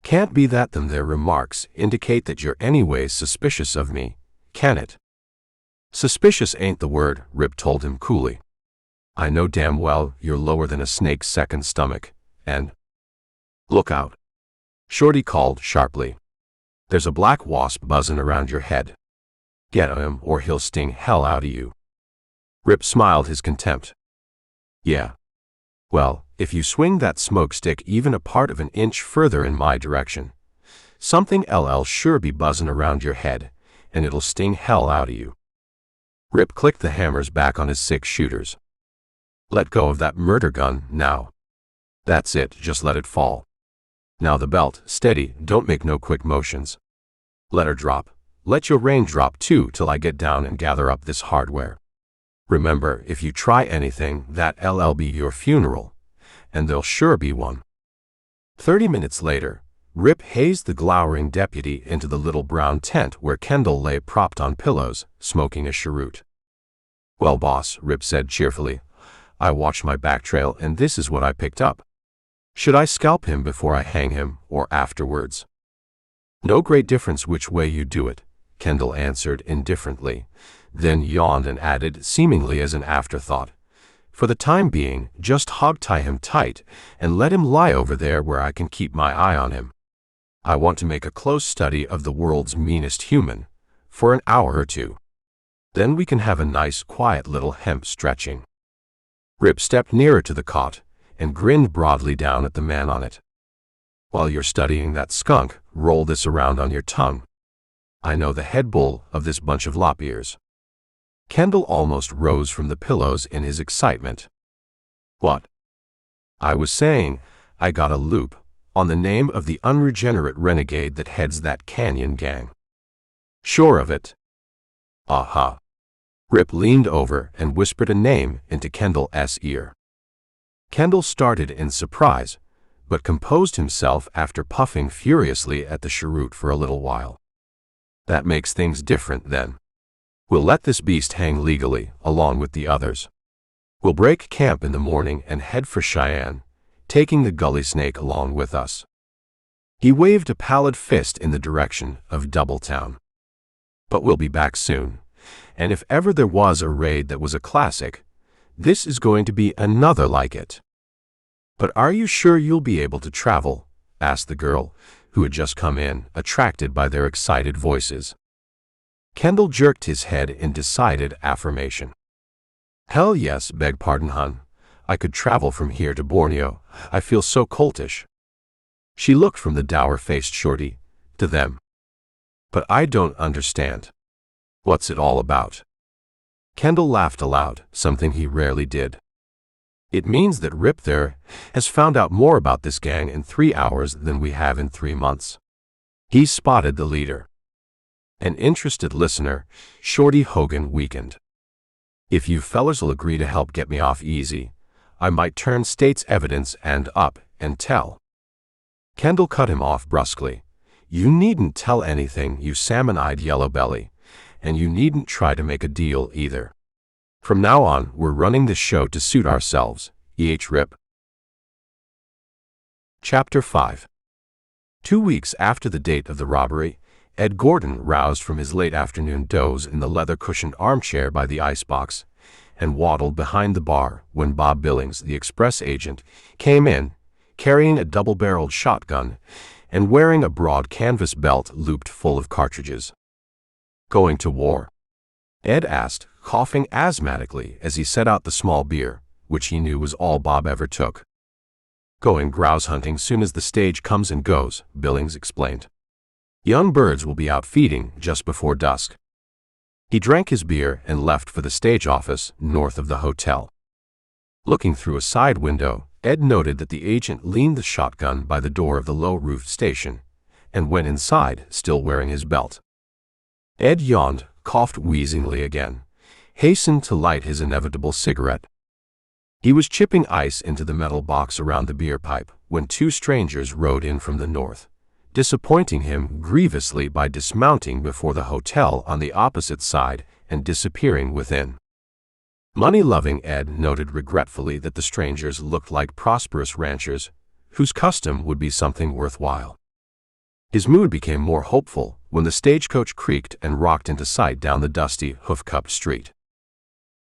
"Can't be that them their remarks indicate that you're anyways suspicious of me, can it?" "Suspicious ain't the word," Rip told him coolly. "I know damn well you're lower than a snake's second stomach, and—" "Look out," Shorty called sharply. "There's a black wasp buzzing around your head. Get him or he'll sting hell out of you." Rip smiled his contempt. "Yeah. Well, if you swing that smoke stick even a part of an inch further in my direction, something LL sure be buzzing around your head, and it'll sting hell out of you." Rip clicked the hammers back on his 6-shooters. "Let go of that murder gun, now. That's it, just let it fall. Now the belt, steady, don't make no quick motions. Let her drop. Let your rein drop too till I get down and gather up this hardware. Remember, if you try anything, that LL be your funeral, and there'll sure be one." 30 minutes later, Rip hazed the glowering deputy into the little brown tent where Kendall lay propped on pillows, smoking a cheroot. "Well, boss," Rip said cheerfully, "I watched my back trail and this is what I picked up. Should I scalp him before I hang him, or afterwards?" "No great difference which way you do it," Kendall answered indifferently, then yawned and added, seemingly as an afterthought, "For the time being, just hog-tie him tight and let him lie over there where I can keep my eye on him. I want to make a close study of the world's meanest human, for an hour or two. Then we can have a nice, quiet little hemp stretching." Rip stepped nearer to the cot and grinned broadly down at the man on it. "While you're studying that skunk, roll this around on your tongue. I know the head bull of this bunch of lop ears." Kendall almost rose from the pillows in his excitement. "What?" "I was saying, I got a loop on the name of the unregenerate renegade that heads that Canyon gang." "Sure of it?" "Uh-huh." Rip leaned over and whispered a name into Kendall's ear. Kendall started in surprise, but composed himself after puffing furiously at the cheroot for a little while. That makes things different then. We'll let this beast hang legally, along with the others. We'll break camp in the morning and head for Cheyenne, taking the gully snake along with us. He waved a pallid fist in the direction of Doubletown. But we'll be back soon, and if ever there was a raid that was a classic, this is going to be another like it. But are you sure you'll be able to travel? Asked the girl, who had just come in, attracted by their excited voices. Kendall jerked his head in decided affirmation. Hell yes, beg pardon, hun. I could travel from here to Borneo. I feel so coltish. She looked from the dour-faced shorty to them. But I don't understand. What's it all about? Kendall laughed aloud, something he rarely did. It means that Rip there has found out more about this gang in 3 hours than we have in 3 months. He spotted the leader. An interested listener, Shorty Hogan weakened. If you fellers'll agree to help get me off easy, I might turn state's evidence and up and tell. Kendall cut him off brusquely. You needn't tell anything, you salmon-eyed yellow belly, and you needn't try to make a deal either. From now on, we're running this show to suit ourselves, Rip. Chapter 5. 2 weeks after the date of the robbery, Ed Gordon roused from his late afternoon doze in the leather-cushioned armchair by the icebox and waddled behind the bar when Bob Billings, the express agent, came in, carrying a double-barreled shotgun and wearing a broad canvas belt looped full of cartridges. Going to war? Ed asked, coughing asthmatically as he set out the small beer, which he knew was all Bob ever took. Going grouse hunting soon as the stage comes and goes, Billings explained. Young birds will be out feeding just before dusk. He drank his beer and left for the stage office north of the hotel. Looking through a side window, Ed noted that the agent leaned the shotgun by the door of the low-roofed station and went inside, still wearing his belt. Ed yawned, coughed wheezingly again, hastened to light his inevitable cigarette. He was chipping ice into the metal box around the beer pipe when 2 strangers rode in from the north, disappointing him grievously by dismounting before the hotel on the opposite side and disappearing within. Money-loving Ed noted regretfully that the strangers looked like prosperous ranchers whose custom would be something worthwhile. His mood became more hopeful when the stagecoach creaked and rocked into sight down the dusty, hoof-cupped street.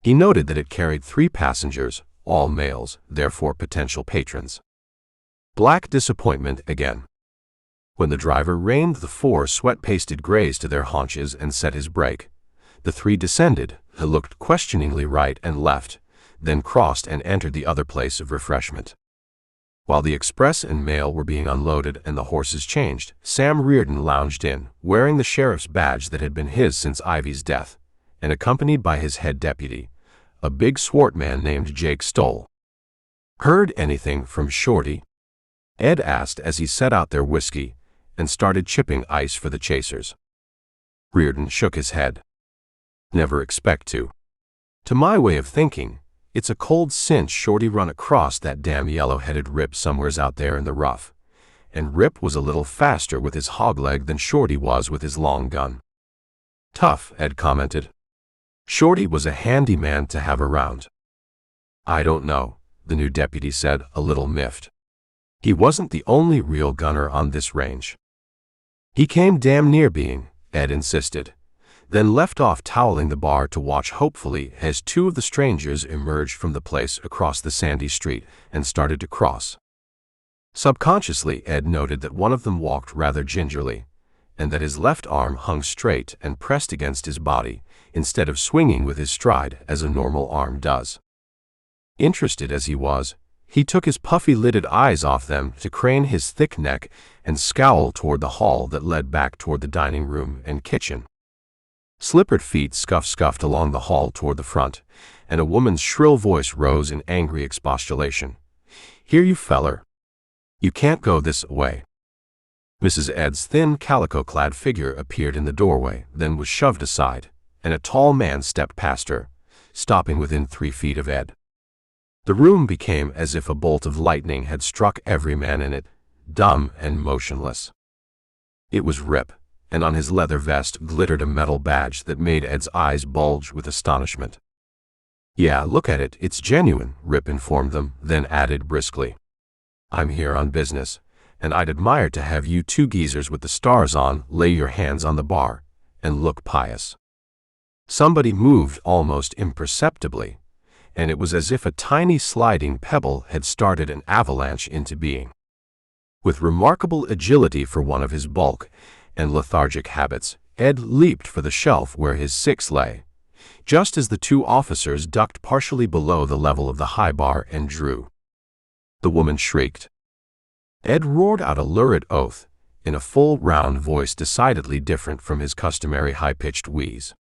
He noted that it carried 3 passengers, all males, therefore potential patrons. Black disappointment again. When the driver reined the 4 sweat-pasted grays to their haunches and set his brake, the 3 descended, looked questioningly right and left, then crossed and entered the other place of refreshment. While the express and mail were being unloaded and the horses changed, Sam Reardon lounged in, wearing the sheriff's badge that had been his since Ivy's death, and accompanied by his head deputy, a big swart man named Jake Stoll. Heard anything from Shorty? Ed asked as he set out their whiskey and started chipping ice for the chasers. Reardon shook his head. Never expect to. To my way of thinking, it's a cold cinch Shorty run across that damn yellow-headed Rip somewheres out there in the rough, and Rip was a little faster with his hogleg than Shorty was with his long gun. Tough, Ed commented. Shorty was a handy man to have around. I don't know, the new deputy said, a little miffed. He wasn't the only real gunner on this range. He came damn near being, Ed insisted, then left off toweling the bar to watch hopefully as 2 of the strangers emerged from the place across the sandy street and started to cross. Subconsciously, Ed noted that one of them walked rather gingerly, and that his left arm hung straight and pressed against his body instead of swinging with his stride as a normal arm does. Interested as he was, he took his puffy-lidded eyes off them to crane his thick neck and scowl toward the hall that led back toward the dining room and kitchen. Slippered feet scuffed along the hall toward the front, and a woman's shrill voice rose in angry expostulation. Here, you feller. You can't go this way. Mrs. Ed's thin, calico-clad figure appeared in the doorway, then was shoved aside, and a tall man stepped past her, stopping within 3 feet of Ed. The room became as if a bolt of lightning had struck every man in it, dumb and motionless. It was Rip, and on his leather vest glittered a metal badge that made Ed's eyes bulge with astonishment. "Yeah, look at it, it's genuine," Rip informed them, then added briskly, "I'm here on business, and I'd admire to have you two geezers with the stars on lay your hands on the bar and look pious." Somebody moved almost imperceptibly, and it was as if a tiny sliding pebble had started an avalanche into being. With remarkable agility for one of his bulk and lethargic habits, Ed leaped for the shelf where his six lay, just as the two officers ducked partially below the level of the high bar and drew. The woman shrieked. Ed roared out a lurid oath, in a full, round voice decidedly different from his customary high-pitched wheeze.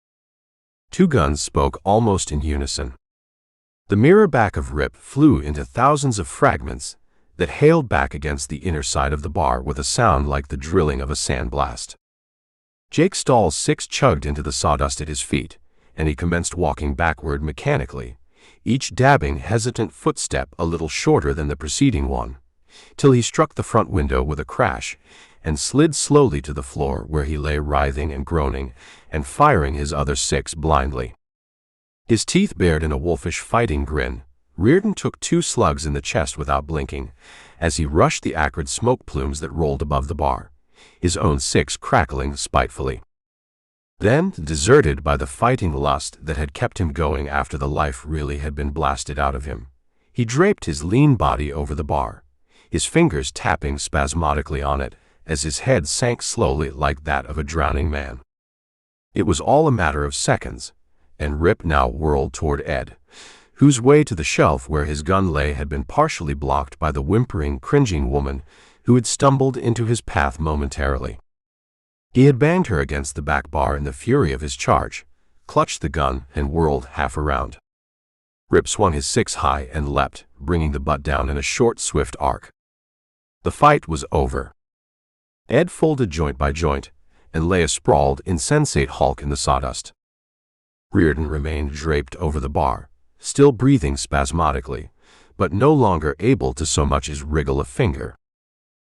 Two guns spoke almost in unison. The mirror back of Rip flew into thousands of fragments that hailed back against the inner side of the bar with a sound like the drilling of a sandblast. Jake Stahl's six chugged into the sawdust at his feet, and he commenced walking backward mechanically, each dabbing hesitant footstep a little shorter than the preceding one, till he struck the front window with a crash and slid slowly to the floor where he lay writhing and groaning and firing his other six blindly. His teeth bared in a wolfish fighting grin, Reardon took two slugs in the chest without blinking as he rushed the acrid smoke plumes that rolled above the bar, his own six crackling spitefully. Then, deserted by the fighting lust that had kept him going after the life really had been blasted out of him, he draped his lean body over the bar, his fingers tapping spasmodically on it as his head sank slowly like that of a drowning man. It was all a matter of seconds, and Rip now whirled toward Ed, whose way to the shelf where his gun lay had been partially blocked by the whimpering, cringing woman who had stumbled into his path momentarily. He had banged her against the back bar in the fury of his charge, clutched the gun, and whirled half around. Rip swung his six high and leapt, bringing the butt down in a short, swift arc. The fight was over. Ed folded joint by joint and lay a sprawled, insensate hulk in the sawdust. Reardon remained draped over the bar, still breathing spasmodically, but no longer able to so much as wriggle a finger.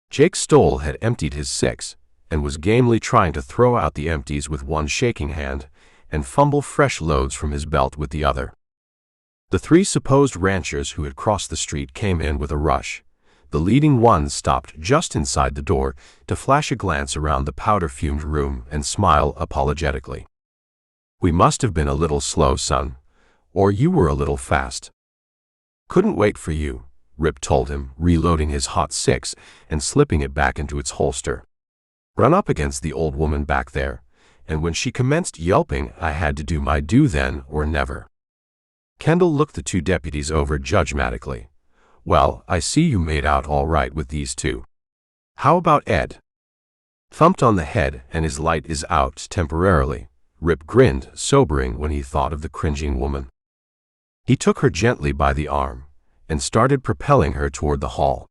Jake Stoll had emptied his six, and was gamely trying to throw out the empties with one shaking hand and fumble fresh loads from his belt with the other. The three supposed ranchers who had crossed the street came in with a rush. The leading one stopped just inside the door to flash a glance around the powder-fumed room and smile apologetically. "We must have been a little slow, son, or you were a little fast." "Couldn't wait for you," Rip told him, reloading his hot six and slipping it back into its holster. "Run up against the old woman back there, and when she commenced yelping, I had to do my due then or never." Kendall looked the two deputies over judgmatically. "Well, I see you made out all right with these two. How about Ed?" Thumped on the head, and his light is out temporarily. Rip grinned, sobering when he thought of the cringing woman. He took her gently by the arm and started propelling her toward the hall.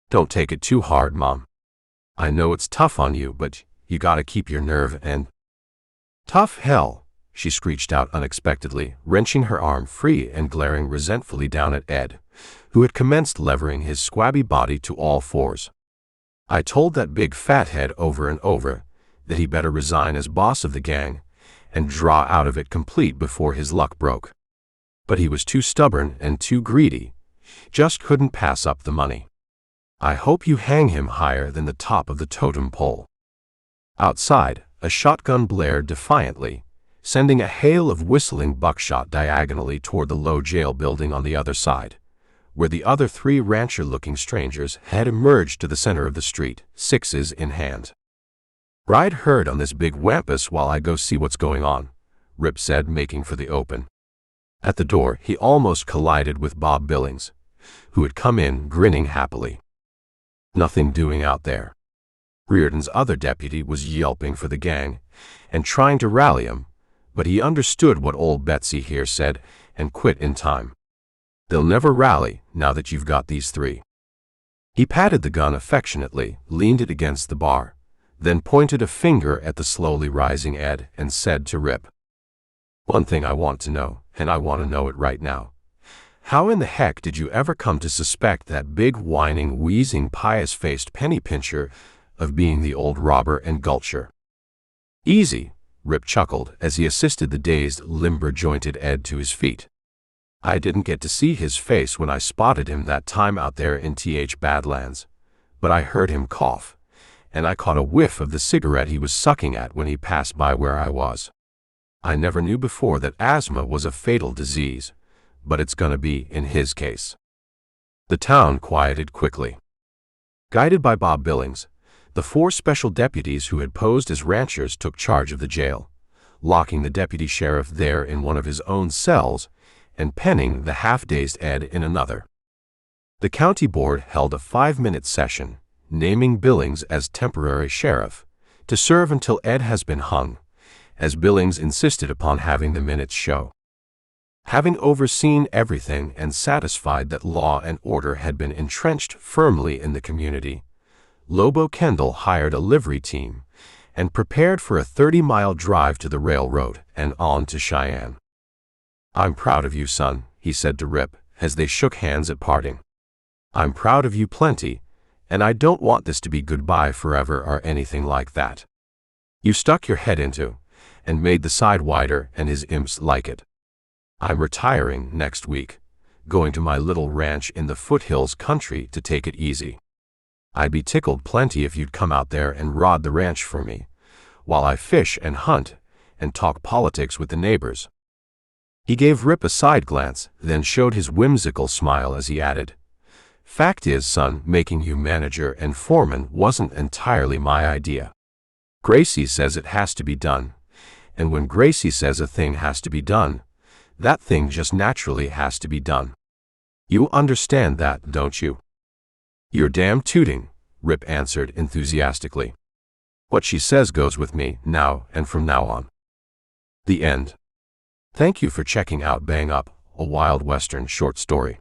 "Don't take it too hard, Mom. I know it's tough on you, but you gotta keep your nerve and—" "Tough hell," she screeched out unexpectedly, wrenching her arm free and glaring resentfully down at Ed, who had commenced levering his squabby body to all fours. "I told that big fathead over and over that he better resign as boss of the gang and draw out of it complete before his luck broke. But he was too stubborn and too greedy, just couldn't pass up the money. I hope you hang him higher than the top of the totem pole." Outside, a shotgun blared defiantly, sending a hail of whistling buckshot diagonally toward the low jail building on the other side, where the other three rancher-looking strangers had emerged to the center of the street, sixes in hand. "Ride herd on this big wampus while I go see what's going on," Rip said, making for the open. At the door, he almost collided with Bob Billings, who had come in, grinning happily. "Nothing doing out there." Reardon's other deputy was yelping for the gang and trying to rally him, but he understood what old Betsy here said and quit in time. "They'll never rally now that you've got these three." He patted the gun affectionately, leaned it against the bar, then pointed a finger at the slowly rising Ed and said to Rip, "One thing I want to know, and I want to know it right now. How in the heck did you ever come to suspect that big, whining, wheezing, pious-faced penny pincher of being the old robber and gulcher?" "Easy," Rip chuckled as he assisted the dazed, limber-jointed Ed to his feet. "I didn't get to see his face when I spotted him that time out there in Badlands, but I heard him cough, and I caught a whiff of the cigarette he was sucking at when he passed by where I was. I never knew before that asthma was a fatal disease, but it's gonna be in his case." The town quieted quickly. Guided by Bob Billings, the 4 special deputies who had posed as ranchers took charge of the jail, locking the deputy sheriff there in one of his own cells and penning the half-dazed Ed in another. The county board held a 5-minute session, naming Billings as temporary sheriff, to serve until Ed has been hung, as Billings insisted upon having the minutes show. Having overseen everything and satisfied that law and order had been entrenched firmly in the community, Lobo Kendall hired a livery team and prepared for a 30-mile drive to the railroad and on to Cheyenne. "I'm proud of you, son," he said to Rip as they shook hands at parting. "I'm proud of you plenty, and I don't want this to be goodbye forever or anything like that. You stuck your head into and made the side wider, and his imps like it. I'm retiring next week, going to my little ranch in the foothills country to take it easy. I'd be tickled plenty if you'd come out there and rod the ranch for me, while I fish and hunt and talk politics with the neighbors." He gave Rip a side glance, then showed his whimsical smile as he added, "Fact is, son, making you manager and foreman wasn't entirely my idea. Gracie says it has to be done, and when Gracie says a thing has to be done, that thing just naturally has to be done. You understand that, don't you?" "You're damn tooting," Rip answered enthusiastically. "What she says goes with me now and from now on." The end. Thank you for checking out Bang Up, a Wild Western short story.